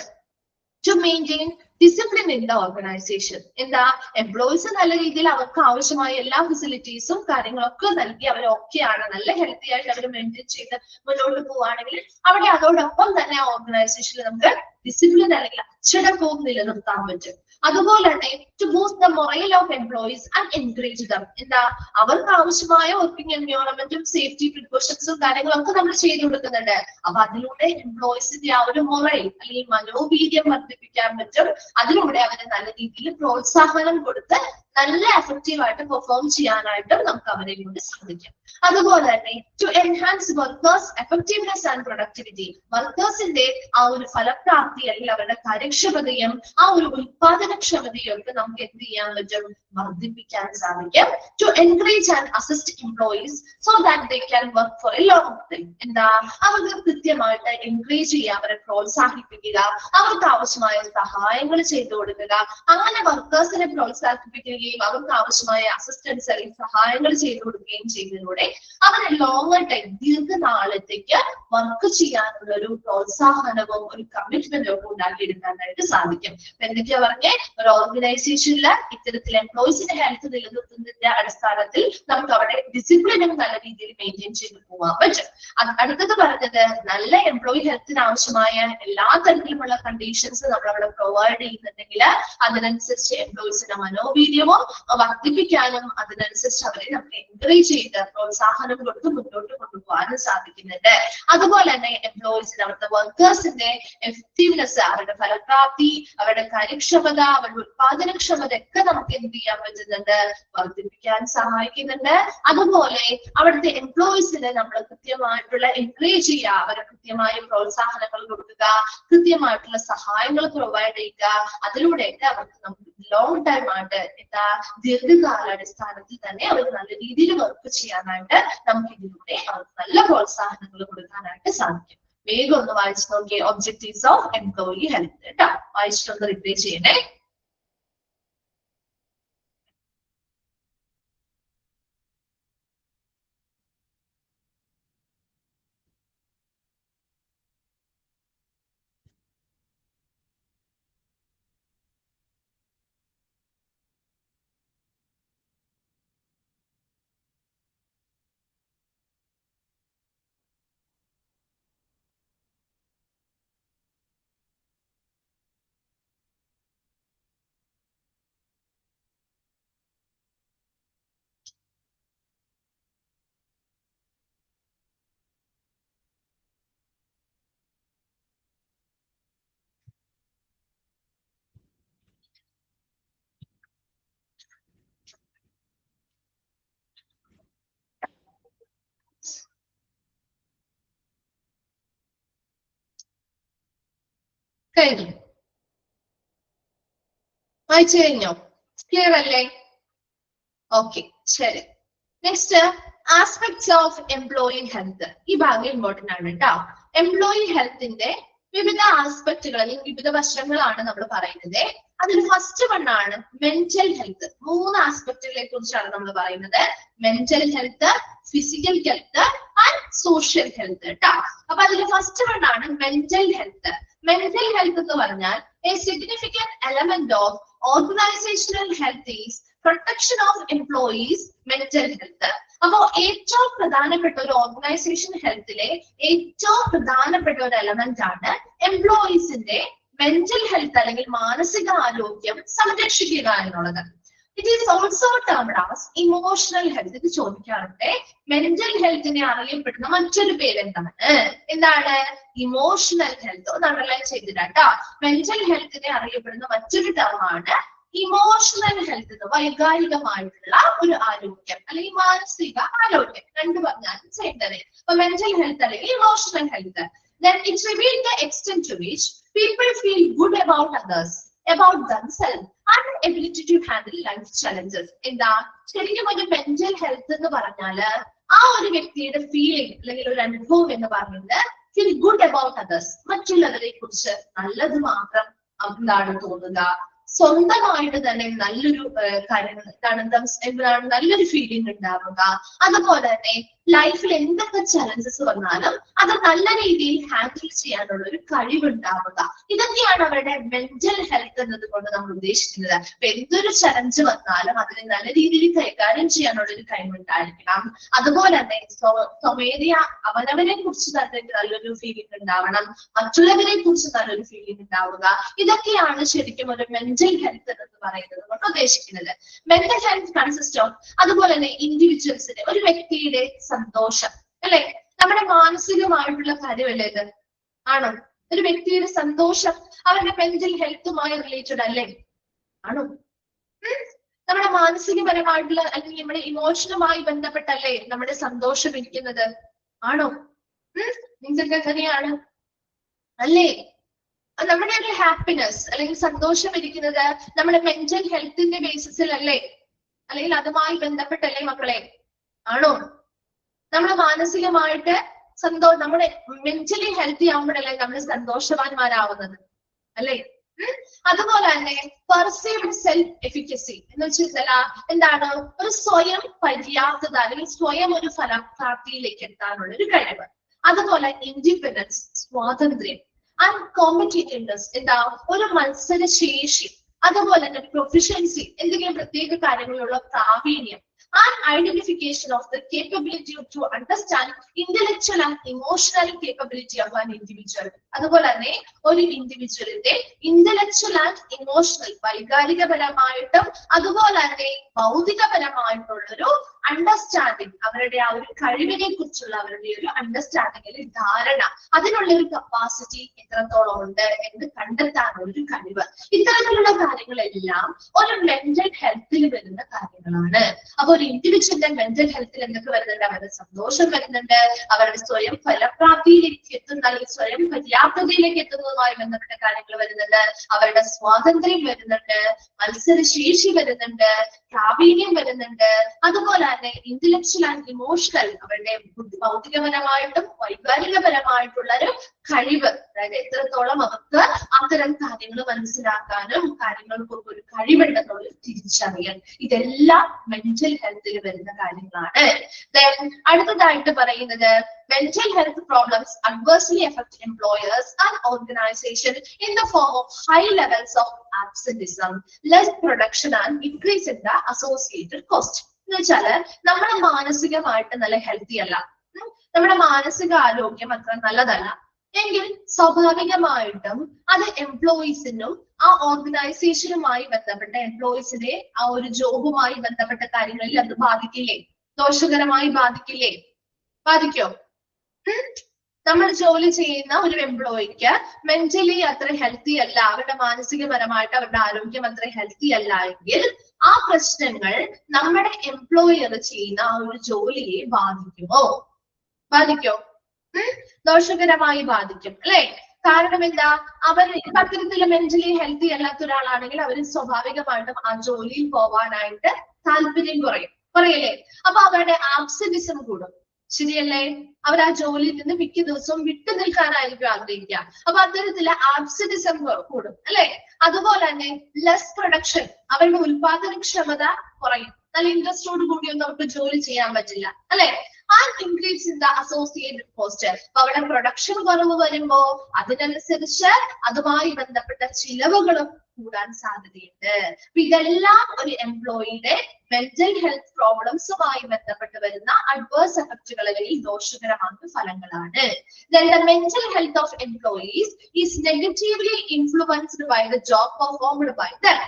to maintain discipline in the organisation. എന്താ? എംപ്ലോയീസ് നല്ല രീതിയിൽ അവർക്ക് ആവശ്യമായ എല്ലാ ഫെസിലിറ്റീസും കാര്യങ്ങളൊക്കെ നൽകി അവർ ഓക്കെയാണ്, നല്ല ഹെൽത്തി ആയിട്ട് അവർ മെയിൻറ്റെയിൻ ചെയ്ത് മുന്നോട്ട് പോവുകയാണെങ്കിൽ അവിടെ അതോടൊപ്പം തന്നെ ആ ഓർഗനൈസേഷനിൽ നമുക്ക് ഡിസിപ്ലിൻ അല്ലെങ്കിൽ അച്ചടക്കവും നിലനിർത്താൻ പറ്റും. അതുപോലെ തന്നെ to boost the morale of employees and encourage them. എന്താ? അവർക്ക് ആവശ്യമായ വർക്കിംഗ് എൻവയോൺമെന്റും സേഫ്റ്റി പ്രിക്കോഷൻസും കാര്യങ്ങളൊക്കെ നമ്മൾ ചെയ്തു കൊടുക്കുന്നുണ്ട്. അപ്പൊ അതിലൂടെ എംപ്ലോയീസിന്റെ ആ ഒരു മൊറൽ അല്ലെങ്കിൽ മനോവീര്യം വർദ്ധിപ്പിക്കാൻ പറ്റും. അതിലൂടെ അവരെ നല്ല രീതിയിൽ പ്രോത്സാഹനം കൊടുത്ത് നല്ല എഫക്റ്റീവ് ആയിട്ട് പെർഫോം ചെയ്യാനായിട്ടും നമുക്ക് അവരെ കൊണ്ട് സാധിക്കും. അതുപോലെ തന്നെ to enhance workers effectiveness and productivity. വർക്കേഴ്സിന്റെ ആ ഒരു ഫലപ്രാപ്തി അല്ലെങ്കിൽ അവരുടെ കാര്യക്ഷമതയും ആ ഒരു ഉത്പാദനക്ഷമതയും ഒക്കെ നമുക്ക് എന്ത് ചെയ്യാൻ പറ്റും? വർദ്ധിപ്പിക്കാൻ സാധിക്കും. To encourage and assist employees so that they can work for a long time. എന്താ? അവർക്ക് കൃത്യമായിട്ട് എൻകറേജ് ചെയ്യുക, അവരെ പ്രോത്സാഹിപ്പിക്കുക, അവർക്ക് ആവശ്യമായ സഹായങ്ങൾ ചെയ്തു കൊടുക്കുക. അങ്ങനെ വർക്കേഴ്സിനെ പ്രോത്സാഹിപ്പിക്കുകയും അവർക്ക് ആവശ്യമായ അസിസ്റ്റൻസ് അല്ലെങ്കിൽ സഹായങ്ങൾ ചെയ്തു കൊടുക്കുകയും ചെയ്യുന്നതിലൂടെ അവരെ ലോങ്ങർ ടൈം, ദീർഘനാളത്തേക്ക് വർക്ക് ചെയ്യാനുള്ള ഒരു പ്രോത്സാഹനവും ഒരു കമ്മിറ്റ്മെന്റും ഒക്കെ ഉണ്ടാക്കിയെടുക്കാനായിട്ട് സാധിക്കും. എന്തൊക്കെയാ പറഞ്ഞേ? ഒരു ഓർഗനൈസേഷനില് ഇത്തരത്തിൽ എംപ്ലോയീസിന്റെ ഹെൽത്ത് നിലനിർത്തുന്നതിന്റെ അടിസ്ഥാനത്തിൽ നമുക്ക് അവിടെ ഡിസിപ്ലിനും നല്ല രീതിയിൽ മെയിൻറ്റെയിൻ ചെയ്ത് പോകാൻ പറ്റും. അടുത്തത് പറഞ്ഞത് നല്ല എംപ്ലോയി ഹെൽത്തിന് ആവശ്യമായ എല്ലാ തരത്തിലുമുള്ള കണ്ടീഷൻസ് നമ്മൾ അവിടെ പ്രൊവൈഡ് ചെയ്യുന്നുണ്ടെങ്കിൽ അതിനനുസരിച്ച് എംപ്ലോയീസിന്റെ മനോവീര്യവും വർദ്ധിപ്പിക്കാനും അതിനനുസരിച്ച് അവരെ നമുക്ക് എൻകറേജ് ചെയ്ത് പ്രോത്സാഹനം കൊടുത്ത് മുന്നോട്ട് കൊണ്ടുപോകാനും സാധിക്കുന്നുണ്ട്. അതുപോലെ തന്നെ എംപ്ലോയീസിന് അവരുടെ വർക്കേഴ്സിന്റെ എഫക്റ്റീവ്നെസ്, അവരുടെ ഫലപ്രാപ്തി, അവരുടെ കാര്യക്ഷമത, അവരുടെ ഉത്പാദനക്ഷമത ഒക്കെ നമുക്ക് എന്ത് ചെയ്യാൻ പറ്റുന്നുണ്ട്? വർദ്ധിപ്പിക്കാൻ സഹായിക്കുന്നുണ്ട്. അതുപോലെ അവിടുത്തെ എംപ്ലോയീസിനെ നമ്മൾ കൃത്യമായിട്ടുള്ള എൻകറേജ് ചെയ്യുക, അവരെ കൃത്യമായ പ്രോത്സാഹനങ്ങൾ കൊടുക്കുക, കൃത്യമായിട്ടുള്ള സഹായങ്ങൾ പ്രൊവൈഡ് ചെയ്യുക. അതിലൂടെയൊക്കെ അവർക്ക് നമുക്ക് ലോങ് ടൈം ആയിട്ട് എന്താ ദീർഘകാലാടിസ്ഥാനത്തിൽ തന്നെ അവർ നല്ല രീതിയിൽ വർക്ക് ചെയ്യാനായിട്ട് നമുക്ക് ഇതിലൂടെ അവർക്ക് നല്ല പ്രോത്സാഹനങ്ങൾ കൊടുക്കാനായിട്ട് സാധിക്കും. വേഗം ഒന്ന് വായിച്ചു നോക്കിയേ. ഒബ്ജക്റ്റീവ്സ് ഓഫ് എംപ്ലോയി ഹെൽത്ത് കേട്ടോ, വായിച്ചിട്ടൊന്ന് റിപ്ലൈ ചെയ്യണേ. കഴിഞ്ഞു? വായിച്ചു കഴിഞ്ഞോ? ക്ലിയർ അല്ലേ? ഓക്കെ, ശരി. Next, aspects of employee health. ഈ ഭാഗം ഇമ്പോർട്ടന്റ് ആണ് കേട്ടോ. എംപ്ലോയി ഹെൽത്തിന്റെ വിവിധ ആസ്പെക്ടുകൾ അല്ലെങ്കിൽ വിവിധ വശങ്ങളാണ് നമ്മൾ പറയുന്നത്. അതിൽ ഫസ്റ്റ് വണ്ണാണ് മെന്റൽ ഹെൽത്ത്. 3 ആസ്പെക്ടുകളെ കുറിച്ചാണ് നമ്മൾ പറയുന്നത്. Mental health, physical health and social health കേട്ടോ. അപ്പൊ അതിൽ ഫസ്റ്റ് വണ്ണാണ് മെന്റൽ ഹെൽത്ത്. മെന്റൽ ഹെൽത്ത് എന്ന് പറഞ്ഞാൽ a significant element of organisational health is protection of employees mental health. അപ്പോ ഏറ്റവും പ്രധാനപ്പെട്ട ഒരു ഓർഗനൈസേഷൻ ഹെൽത്തിലെ ഏറ്റവും പ്രധാനപ്പെട്ട ഒരു എലമെന്റ് ആണ് എംപ്ലോയീസിന്റെ മെന്റൽ ഹെൽത്ത് അല്ലെങ്കിൽ മാനസികാരോഗ്യം സംരക്ഷിക്കുക എന്നുള്ളത്. It is also termed as emotional health. ഇത് ചോദിക്കാറുണ്ട്. മെന്റൽ ഹെൽത്തിനെ അറിയപ്പെടുന്ന മറ്റൊരു പേര് എന്താണ്? Emotional health. ഒന്ന് അണ്ടർലൈൻ ചെയ്തിട്ടാ. മെന്റൽ ഹെൽത്തിനെ അറിയപ്പെടുന്ന മറ്റൊരു ടേമാണ് ഇമോഷണൽ ഹെൽത്ത് എന്ന്. വൈകാരികമായിട്ടുള്ള ഒരു ആരോഗ്യം അല്ലെങ്കിൽ മാനസിക ആരോഗ്യം, രണ്ടു പറഞ്ഞാലും സെയിം തന്നെ. അപ്പൊ മെന്റൽ ഹെൽത്ത് അല്ലെങ്കിൽ emotional health. Then it reveals the extent to which people feel good about others, about themselves and ability to handle life challenges. എന്താ ശരിക്കും ഒരു മെന്റൽ ഹെൽത്ത് എന്ന് പറഞ്ഞാല് ആ ഒരു വ്യക്തിയുടെ ഫീലിംഗ് അല്ലെങ്കിൽ ഒരു അനുഭവം എന്ന് പറയുന്നത് ഫീൽ ഗുഡ് അബൌട്ട് അതേഴ്സ്. മറ്റുള്ളവരെ കുറിച്ച് നല്ലത് മാത്രം എന്താണ് തോന്നുക, സ്വന്തമായിട്ട് തന്നെ നല്ലൊരു കാര്യങ്ങൾ നല്ലൊരു ഫീലിംഗ് ഉണ്ടാവുക. അതുപോലെ തന്നെ ലൈഫിൽ എന്തൊക്കെ ചലഞ്ചസ് വന്നാലും അത് നല്ല രീതിയിൽ ഹാൻഡിൽ ചെയ്യാനുള്ള ഒരു കഴിവുണ്ടാവുക. ഇതൊക്കെയാണ് അവരുടെ മെന്റൽ ഹെൽത്ത് എന്നതുകൊണ്ട് നമ്മൾ ഉദ്ദേശിക്കുന്നത്. അപ്പൊ എന്തൊരു ചലഞ്ച് വന്നാലും അതിനെ നല്ല രീതിയിൽ കൈകാര്യം ചെയ്യാനുള്ള ഒരു കഴിവുണ്ടായിരിക്കണം. അതുപോലെ തന്നെ സ്വമേധയ അവനവനെ കുറിച്ച് തന്നെ നല്ലൊരു ഫീലിംഗ് ഉണ്ടാവണം, മറ്റുള്ളവരെ കുറിച്ച് നല്ലൊരു ഫീലിംഗ് ഉണ്ടാവുക. ഇതൊക്കെയാണ് ശരിക്കും ഒരു മെന്റൽ ഹെൽത്ത് എന്ന് പറയുന്നത് കൊണ്ട് ഉദ്ദേശിക്കുന്നത്. മെന്റൽ ഹെൽത്ത് കൺസിസ്റ്റ് ഓഫ് അതുപോലെ തന്നെ ഇൻഡിവിജ്വൽസിന്റെ ഒരു വ്യക്തിയുടെ സന്തോഷം അല്ലെ, നമ്മുടെ മാനസികമായിട്ടുള്ള കാര്യമല്ലേ ഇത്? ആണോ? ഒരു വ്യക്തിയുടെ സന്തോഷം അവരുടെ മെന്റൽ ഹെൽത്തുമായി റിലേറ്റഡ് അല്ലേ? ആണോ? നമ്മുടെ മാനസികപരമായിട്ടുള്ള അല്ലെങ്കിൽ നമ്മുടെ ഇമോഷനുമായി ബന്ധപ്പെട്ടല്ലേ നമ്മുടെ സന്തോഷം ഇരിക്കുന്നത്? ആണോ? നിങ്ങൾക്ക് അങ്ങനെയാണ് അല്ലേ? നമ്മുടെ ഒരു ഹാപ്പിനെസ് അല്ലെങ്കിൽ സന്തോഷം ഇരിക്കുന്നത് നമ്മുടെ മെന്റൽ ഹെൽത്തിന്റെ ബേസിസിൽ അല്ലേ, അല്ലെങ്കിൽ അതുമായി ബന്ധപ്പെട്ടല്ലേ മക്കളെ? ആണോ? നമ്മൾ മാനസികമായിട്ട് നമ്മുടെ മെന്റലി ഹെൽത്തി ആവുമ്പോഴല്ലേ നമ്മൾ സന്തോഷവാന്മാരാവുന്നത് അല്ലേ? അതുപോലെ തന്നെ പെർസീവ്ഡ് സെൽഫ് എഫിക്കസി എന്ന് വെച്ചാൽ എന്താണ്? ഒരു സ്വയം പര്യാപ്തത അല്ലെങ്കിൽ സ്വയം ഒരു ഫലപ്രാപ്തിയിലേക്ക് എത്താനുള്ള ഒരു കഴിവ്. അതുപോലെ ഇൻഡിപെൻഡൻസ്, സ്വാതന്ത്ര്യം ആൻഡ് കോമ്പറ്റീറ്റീവ്നെസ്, എന്താ? ഒരു മത്സരശേഷി. അതുപോലെ തന്നെ പ്രൊഫിഷ്യൻസി, എന്തെങ്കിലും പ്രത്യേക കാര്യങ്ങളിലുള്ള പ്രാവീണ്യം. And identification of the capability to understand intellectual and emotional capability of an individual. അതുപോലെ തന്നെ ഒരു ഇൻഡിവിജ്വലിന്റെ ഇന്റലക്ച്വൽ ആൻഡ് ഇമോഷണൽ, വൈകാരികപരമായിട്ടും അതുപോലെ തന്നെ ഭൗതികപരമായിട്ടുള്ളൊരു അണ്ടർസ്റ്റാൻഡിങ്, അവരുടെ ആ ഒരു കഴിവിനെ കുറിച്ചുള്ള അവരുടെ ഒരു അണ്ടർസ്റ്റാൻഡിംഗ്, ധാരണ, അതിനുള്ള ഒരു കപ്പാസിറ്റി എത്രത്തോളം ഉണ്ട് എന്ന് കണ്ടെത്താനുള്ള ഒരു കഴിവ്. ഇത്തരത്തിലുള്ള കാര്യങ്ങളെല്ലാം ഒരു മെന്റൽ ഹെൽത്തിൽ വരുന്ന കാര്യങ്ങളാണ്. അപ്പൊ ഒരു ഇൻഡിവിജ്വലിന്റെ മെന്റൽ ഹെൽത്തിൽ എന്തൊക്കെ വരുന്നുണ്ട്? അവരുടെ സന്തോഷം വരുന്നുണ്ട്, അവരുടെ സ്വയം ഫലപ്രാപ്തിയിലേക്ക് എത്തുന്ന അല്ലെങ്കിൽ സ്വയം പര്യാപ്തതയിലേക്ക് എത്തുന്നതുമായി ബന്ധപ്പെട്ട കാര്യങ്ങൾ വരുന്നുണ്ട്, അവരുടെ സ്വാതന്ത്ര്യം വരുന്നുണ്ട്, മത്സരശേഷി വരുന്നുണ്ട്, പ്രാവീണ്യം വരുന്നുണ്ട്, അതുപോലെ തന്നെ ഇന്റലക്ച്വൽ ആൻഡ് ഇമോഷണൽ, അവരുടെ ഭൗതികപരമായിട്ടും വൈകാരികപരമായിട്ടുള്ള ഒരു കഴിവ്, അതായത് എത്രത്തോളം അവർക്ക് അത്തരം കാര്യങ്ങൾ മനസ്സിലാക്കാനും കാര്യങ്ങൾക്ക് ഒരു കഴിവുണ്ടെന്നുള്ള തിരിച്ചറിയൽ, ഇതെല്ലാം മെന്റൽ ഹെൽത്തിൽ വരുന്ന കാര്യങ്ങളാണ്. അടുത്തതായിട്ട് പറയുന്നത് mental health problems adversely affect employers and organization in the form of high levels of absenteeism, less production and increase in the associated cost. എന്ന് വെച്ചാല് നമ്മുടെ മാനസികമായിട്ട് നല്ല ഹെൽത്തി അല്ല, നമ്മുടെ മാനസിക ആരോഗ്യം അത്ര നല്ലതല്ല എങ്കിൽ സ്വാഭാവികമായിട്ടും അത് എംപ്ലോയീസിനും ആ ഓർഗനൈസേഷനുമായി ബന്ധപ്പെട്ട എംപ്ലോയീസിനെ ആ ഒരു ജോബുമായി ബന്ധപ്പെട്ട കാര്യങ്ങളിൽ അത് ബാധിക്കില്ലേ? ദോഷകരമായി ബാധിക്കില്ലേ? ബാധിക്കോ? നമ്മൾ ജോലി ചെയ്യുന്ന ഒരു എംപ്ലോയിക്ക് മെന്റലി അത്ര ഹെൽത്തി അല്ല, അവരുടെ മാനസികപരമായിട്ട് അവരുടെ ആരോഗ്യം അത്ര ഹെൽത്തി അല്ല എങ്കിൽ ആ പ്രശ്നങ്ങൾ നമ്മുടെ എംപ്ലോയർ ചെയ്യുന്ന ആ ഒരു ജോലിയെ ബാധിക്കുമോ? ബാധിക്കോ? ദോഷകരമായി ബാധിക്കും അല്ലെ? കാരണം എന്താ? അവർ അത്തരത്തില് മെന്റലി ഹെൽത്തി അല്ലാത്ത ഒരാളാണെങ്കിൽ അവർ സ്വാഭാവികമായിട്ടും ആ ജോലിയിൽ പോവാനായിട്ട് താല്പര്യം കുറയല്ലേ? അപ്പൊ അവരുടെ ആബ്സെന്റിസം കൂടും. ശരിയല്ലേ? അവർ ആ ജോലിയിൽ നിന്ന് മിക്ക ദിവസവും വിട്ടു നിൽക്കാനായിരിക്കും ആഗ്രഹിക്കുക. അപ്പൊ അത്തരത്തില് ആബ്സെന്റിസം കൂടും അല്ലെ? അതുപോലെ തന്നെ ലെസ് പ്രൊഡക്ഷൻ, അവരുടെ ഉൽപാദനക്ഷമത കുറയും. നല്ല ഇൻട്രസ്റ്റോട് കൂടിയൊന്നും അവർക്ക് ജോലി ചെയ്യാൻ പറ്റില്ല അല്ലെ? And increase in the associated cost. അപ്പൊ അവിടെ പ്രൊഡക്ഷൻ കുറവ് വരുമ്പോ അതിനനുസരിച്ച് അതുമായി ബന്ധപ്പെട്ട ചിലവുകളും കൂടാൻ സാധ്യതയുണ്ട്. അപ്പൊ ഇതെല്ലാം ഒരു എംപ്ലോയിയുടെ മെന്റൽ ഹെൽത്ത് പ്രോബ്ലംസുമായി ബന്ധപ്പെട്ട് വരുന്ന അഡ്വേഴ്സ് എഫക്റ്റുകൾ അല്ലെങ്കിൽ ദോഷകരമായ ഫലങ്ങളാണ്. Then the mental health of employees is negatively influenced by the job performed by them.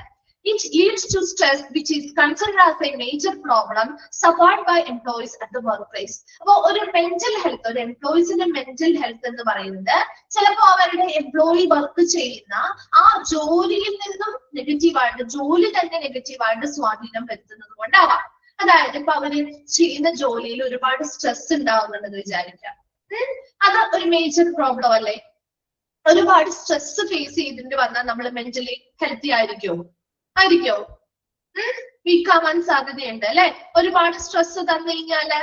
It leads to stress, which is considered as a major problem suffered by employees at the workplace. അപ്പോൾ ഒരു mental health, ഒരു എംപ്ലോയീസിന്റെ mental health എന്ന് പറയുന്നത് ചിലപ്പോൾ അവരുടെ employee work ചെയ്യുന്ന ആ ജോലിയിൽ നിന്നും നെഗറ്റീവായിട്ട്, ജോലി തന്നെ നെഗറ്റീവായിട്ട് സ്വാധീനം വരുത്തുന്നത് കൊണ്ടാവാം. അതായത് ഇപ്പൊ അവര് ചെയ്യുന്ന ജോലിയിൽ ഒരുപാട് സ്ട്രെസ് ഉണ്ടാവുന്നുണ്ടെന്ന് വിചാരിക്കാം. അത് ഒരു മേജർ പ്രോബ്ലം അല്ലേ? ഒരുപാട് സ്ട്രെസ് ഫേസ് ചെയ്തിട്ട് വന്നാൽ നമ്മൾ മെന്റലി ഹെൽത്തി ആയിരിക്കുമോ? വീക്ക് ആവാൻ സാധ്യതയുണ്ട് അല്ലെ? ഒരുപാട് സ്ട്രെസ് തന്നു കഴിഞ്ഞാല്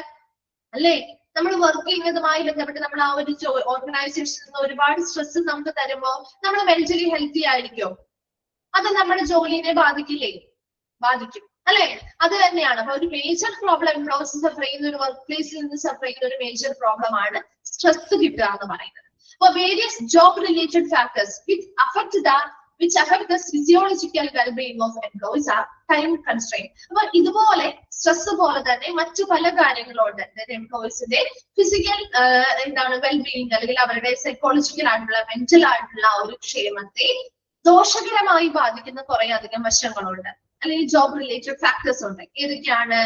അല്ലെ, നമ്മൾ വർക്ക് ചെയ്യുന്നതുമായി ബന്ധപ്പെട്ട് നമ്മൾ ആ ഒരു ഓർഗനൈസേഷനിൽ നിന്ന് ഒരുപാട് സ്ട്രെസ് നമുക്ക് തരുമ്പോ നമ്മൾ മെന്റലി ഹെൽത്തി ആയിരിക്കും. അത് നമ്മുടെ ജോലിനെ ബാധിക്കില്ലേ? ബാധിക്കും അല്ലെ? അത് തന്നെയാണ്. അപ്പൊ ഒരു മേജർ പ്രോബ്ലം എംപ്ലോയീസ് സഫർ ചെയ്യുന്ന, ഒരു വർക്ക് പ്ലേസിൽ നിന്ന് സഫർ ചെയ്യുന്ന ഒരു മേജർ പ്രോബ്ലം ആണ് സ്ട്രെസ് കിട്ടുക എന്ന് പറയുന്നത്. അപ്പൊ various job related factors which affect the physiological well-being of employees are time constraint. അപ്പൊ ഇതുപോലെ സ്ട്രെസ് പോലെ തന്നെ മറ്റു പല കാര്യങ്ങളുണ്ട്. എംപ്ലോയീസിന്റെ ഫിസിക്കൽ വെൽബീയിങ് അല്ലെങ്കിൽ അവരുടെ സൈക്കോളജിക്കൽ ആയിട്ടുള്ള, മെന്റൽ ആയിട്ടുള്ള ഒരു ക്ഷേമത്തെ ദോഷകരമായി ബാധിക്കുന്ന കുറെ അധികം വശങ്ങളുണ്ട് അല്ലെങ്കിൽ ജോബ് റിലേറ്റഡ് ഫാക്ടേഴ്സ് ഉണ്ട്. ഏതൊക്കെയാണ്?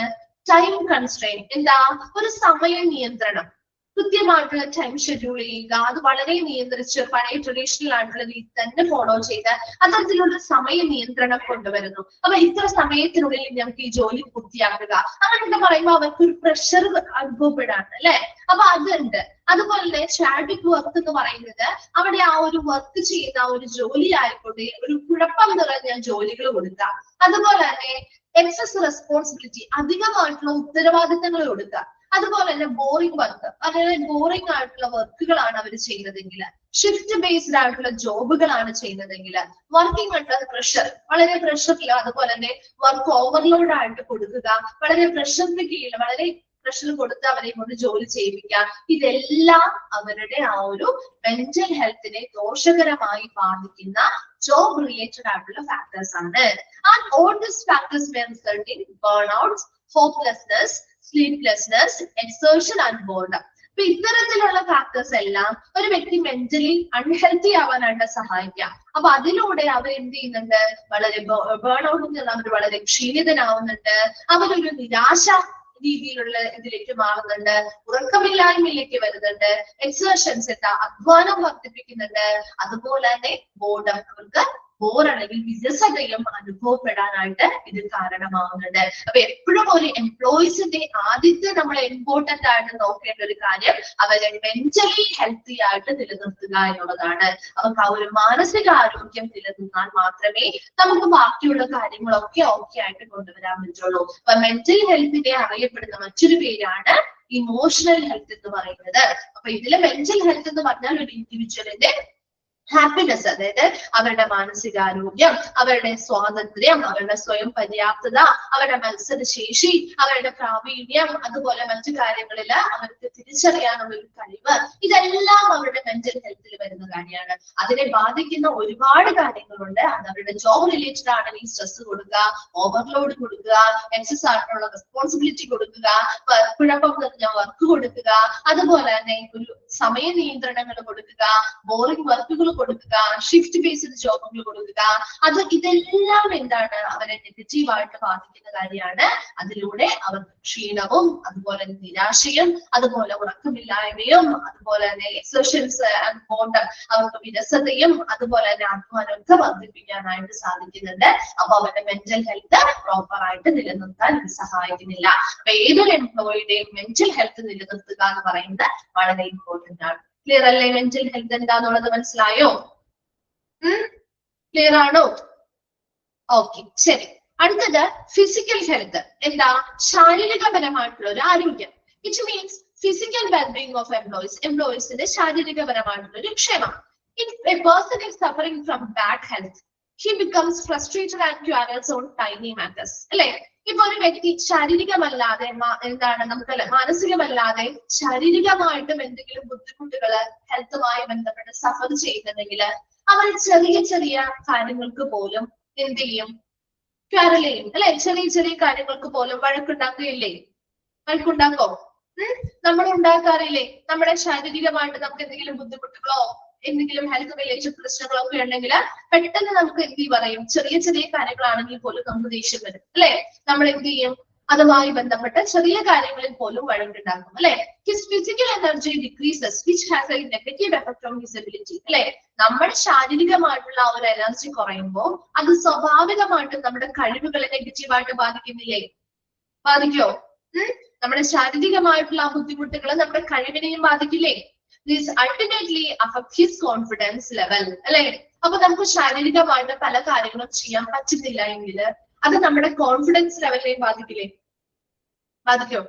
ടൈം കൺസ്ട്രെയിൻ, എന്താ? ഒരു സമയ നിയന്ത്രണം, കൃത്യമായിട്ടുള്ള ടൈം ഷെഡ്യൂൾ ചെയ്യുക, അത് വളരെ നിയന്ത്രിച്ച് പഴയ ട്രഡീഷണൽ ആയിട്ടുള്ള രീതി തന്നെ ഫോളോ ചെയ്ത് അത്തരത്തിലുള്ള സമയ നിയന്ത്രണം കൊണ്ടുവരുന്നു. അപ്പൊ ഇത്ര സമയത്തിനുള്ളിൽ ഞങ്ങൾക്ക് ഈ ജോലി പൂർത്തിയാക്കുക അങ്ങനെയൊക്കെ പറയുമ്പോൾ അവർക്ക് ഒരു പ്രഷർ അനുഭവപ്പെടാണ് അല്ലെ? അപ്പൊ അതുണ്ട്. അതുപോലെ തന്നെ സ്റ്റാറ്റിക് വർക്ക് എന്ന് പറയുന്നത് അവിടെ ആ ഒരു വർക്ക് ചെയ്യുന്ന ആ ഒരു ജോലി ആയിക്കോട്ടെ ഒരു കുഴപ്പം നിറഞ്ഞ ജോലികൾ കൊടുക്കുക. അതുപോലെ തന്നെ എക്സസ് റെസ്പോൺസിബിലിറ്റി, അധികമായിട്ടുള്ള ഉത്തരവാദിത്തങ്ങൾ കൊടുക്കുക. അതുപോലെ തന്നെ ബോറിംഗ് വർക്ക്, അതായത് ബോറിംഗ് ആയിട്ടുള്ള വർക്കുകളാണ് അവർ ചെയ്യുന്നതെങ്കിൽ, ഷിഫ്റ്റ് ബേസ്ഡ് ആയിട്ടുള്ള ജോബുകളാണ് ചെയ്യുന്നതെങ്കിൽ, വർക്കിംഗ് അണ്ടർ പ്രഷർ, വളരെ പ്രഷറിൽ, അതുപോലെ തന്നെ വർക്ക് ഓവർലോഡ് ആയിട്ട് കൊടുക്കുക, വളരെ പ്രഷറിന് കീഴിൽ വളരെ പ്രഷർ കൊടുത്ത് അവരെ കൊണ്ട് ജോലി ചെയ്യിപ്പിക്കുക. ഇതെല്ലാം അവരുടെ ആ ഒരു മെന്റൽ ഹെൽത്തിനെ ദോഷകരമായി ബാധിക്കുന്ന ജോബ് റിലേറ്റഡ് ആയിട്ടുള്ള ഫാക്ടേഴ്സ് ആണ്. And all these factors may result in burnout, hopelessness, sleeplessness, exertion and boredom. അപ്പൊ ഇത്തരത്തിലുള്ള ഫാക്ടേഴ്സ് എല്ലാം ഒരു വ്യക്തി മെന്റലി അൺഹെൽത്തി ആവാനായിട്ട് സഹായിക്കാം. അപ്പൊ അതിലൂടെ അവർ എന്ത് ചെയ്യുന്നുണ്ട്? വളരെ ബേൺ ഔട്ട് നിന്ന് അവർ വളരെ ക്ഷീണിതനാവുന്നുണ്ട്, അവരൊരു നിരാശ രീതിയിലുള്ള ഇതിലേക്ക് മാറുന്നുണ്ട്, ഉറക്കമില്ലായ്മയിലേക്ക് വരുന്നുണ്ട്, എക്സേർഷൻസ് എന്താ അധ്വാനം വർദ്ധിപ്പിക്കുന്നുണ്ട്, അതുപോലെ തന്നെ ബോർഡം, അവർക്ക് ബോർ അല്ലെങ്കിൽ വിരസതയും അനുഭവപ്പെടാനായിട്ട് ഇത് കാരണമാവുന്നുണ്ട്. അപ്പൊ എപ്പോഴും ഒരു എംപ്ലോയീസിന്റെ ആദ്യത്തെ നമ്മൾ ഇമ്പോർട്ടന്റ് ആയിട്ട് നോക്കേണ്ട ഒരു കാര്യം അവരെ മെന്റലി ഹെൽത്തി ആയിട്ട് നിലനിർത്തുക എന്നുള്ളതാണ്. അവർക്ക് ആ ഒരു മാനസിക ആരോഗ്യം നിലനിർത്താൻ മാത്രമേ നമുക്ക് ബാക്കിയുള്ള കാര്യങ്ങളൊക്കെ ഓക്കെ ആയിട്ട് കൊണ്ടുവരാൻ പറ്റുള്ളൂ. അപ്പൊ മെന്റൽ ഹെൽത്തിനെ അറിയപ്പെടുന്ന മറ്റൊരു പേരാണ് ഇമോഷണൽ ഹെൽത്ത് എന്ന് പറയുന്നത്. അപ്പൊ ഇതിലെ മെന്റൽ ഹെൽത്ത് എന്ന് പറഞ്ഞാൽ ഒരു ഇൻഡിവിജ്വലിന്റെ ഹാപ്പിനെസ്, അതായത് അവരുടെ മാനസികാരോഗ്യം, അവരുടെ സ്വാതന്ത്ര്യം, അവരുടെ സ്വയം പര്യാപ്തത, അവരുടെ മത്സരശേഷി, അവരുടെ പ്രാവീണ്യം, അതുപോലെ മറ്റു കാര്യങ്ങളിൽ അവർക്ക് തിരിച്ചറിയാനുള്ള ഒരു കഴിവ്, ഇതെല്ലാം അവരുടെ മെന്റൽ ഹെൽത്തിൽ വരുന്ന കാര്യമാണ്. അതിനെ ബാധിക്കുന്ന ഒരുപാട് കാര്യങ്ങളുണ്ട്. അത് അവരുടെ ജോബ് റിലേറ്റഡ് ആണെങ്കിൽ സ്ട്രെസ് കൊടുക്കുക, ഓവർലോഡ് കൊടുക്കുക, എക്സസ് ആയിട്ടുള്ള റെസ്പോൺസിബിലിറ്റി കൊടുക്കുക, കുഴപ്പം നിറഞ്ഞ വർക്ക് കൊടുക്കുക, അതുപോലെ തന്നെ ഒരു സമയ നിയന്ത്രണങ്ങൾ കൊടുക്കുക, ബോറിംഗ് വർക്കുകൾ കൊടുക്കുക, ഷിഫ്റ്റ് ബേസ്ഡ് ജോബുകൾ കൊടുക്കുക. ഇതെല്ലാം എന്താണ്? അവരെ നെഗറ്റീവായിട്ട് ബാധിക്കുന്ന കാര്യമാണ്. അതിലൂടെ അവർക്ക് ക്ഷീണവും, അതുപോലെ നിരാശയും, അതുപോലെ ഉറക്കമില്ലായ്മയും, അതുപോലെ തന്നെ എക്സേർഷൻസ് ആൻഡ് ബോർഡം, അവർക്ക് വിരസതയും, അതുപോലെ തന്നെ അധ്വാനമൊക്കെ വർദ്ധിപ്പിക്കാനായിട്ട് സാധിക്കുന്നുണ്ട്. അപ്പൊ അവരുടെ മെന്റൽ ഹെൽത്ത് പ്രോപ്പർ ആയിട്ട് നിലനിർത്താൻ ഇത് സഹായിക്കുന്നില്ല. അപ്പൊ ഏതൊരു എംപ്ലോയിയുടെയും മെന്റൽ ഹെൽത്ത് നിലനിർത്തുക എന്ന് പറയുന്നത് വളരെ ഇമ്പോർട്ടന്റ് ആണ്. ക്ലിയർ അല്ലേ? മെന്റൽ ഹെൽത്ത് എന്താന്നുള്ളത് മനസ്സിലായോ? ക്ലിയർ ആണോ? ഓക്കെ, ശരി. അടുത്തത് ഫിസിക്കൽ ഹെൽത്ത്. എന്താ? ശാരീരികപരമായിട്ടുള്ള ഒരു ആരോഗ്യം. It means physical wellbeing of എംപ്ലോയീസിന്റെ ശാരീരികപരമായിട്ടുള്ള ഒരു ക്ഷേമം. If a person is suffering from bad health, he becomes frustrated and quarrels on tiny matters. അല്ലെ? ഇപ്പൊ ഒരു വ്യക്തി ശാരീരികമല്ലാതെ എന്താണ് നമുക്കല്ല മാനസികമല്ലാതെ ശാരീരികമായിട്ടും എന്തെങ്കിലും ബുദ്ധിമുട്ടുകള് ഹെൽത്തുമായി ബന്ധപ്പെട്ട് സഫർ ചെയ്യുന്നുണ്ടെങ്കിൽ അവർ ചെറിയ ചെറിയ കാര്യങ്ങൾക്ക് പോലും എന്ത് ചെയ്യും? ക്വാറൽ ചെയ്യും. അല്ലെ? ചെറിയ ചെറിയ കാര്യങ്ങൾക്ക് പോലും വഴക്കുണ്ടാക്കുകയില്ലേ? വഴക്കുണ്ടാക്കോ? നമ്മൾ ഉണ്ടാക്കാറില്ലേ? നമ്മുടെ ശാരീരികമായിട്ട് നമുക്ക് എന്തെങ്കിലും ബുദ്ധിമുട്ടുകളോ എന്തെങ്കിലും ഹെൽത്ത് റിലേറ്റഡ് പ്രശ്നങ്ങളോ ഒക്കെ ഉണ്ടെങ്കിൽ പെട്ടെന്ന് നമുക്ക് എന്ത് പറയും? ചെറിയ ചെറിയ കാര്യങ്ങളാണെങ്കിൽ പോലും നമുക്ക് ദേഷ്യം വരും. അല്ലെ? നമ്മൾ എന്ത് ചെയ്യും? അതുമായി ബന്ധപ്പെട്ട ചെറിയ കാര്യങ്ങളിൽ പോലും വഴക്കുണ്ടാക്കും. അല്ലെ? His physical energy decreases which has A negative effect on his ability. അല്ലെ? നമ്മുടെ ശാരീരികമായിട്ടുള്ള ആ ഒരു എനർജി കുറയുമ്പോൾ അത് സ്വാഭാവികമായിട്ടും നമ്മുടെ കഴിവുകളെ നെഗറ്റീവായിട്ട് ബാധിക്കുന്നില്ലേ? ബാധിക്കോ? നമ്മുടെ ശാരീരികമായിട്ടുള്ള ആ ബുദ്ധിമുട്ടുകൾ നമ്മുടെ കഴിവിനെയും ബാധിക്കില്ലേ? This ultimately affects his confidence level. അല്ലെ? അപ്പൊ നമുക്ക് ശാരീരികമായിട്ട് പല കാര്യങ്ങളും ചെയ്യാൻ പറ്റുന്നില്ല എങ്കിൽ അത് നമ്മുടെ കോൺഫിഡൻസ് ലെവലിനെയും ബാധിക്കില്ലേ? ബാധിക്കോ?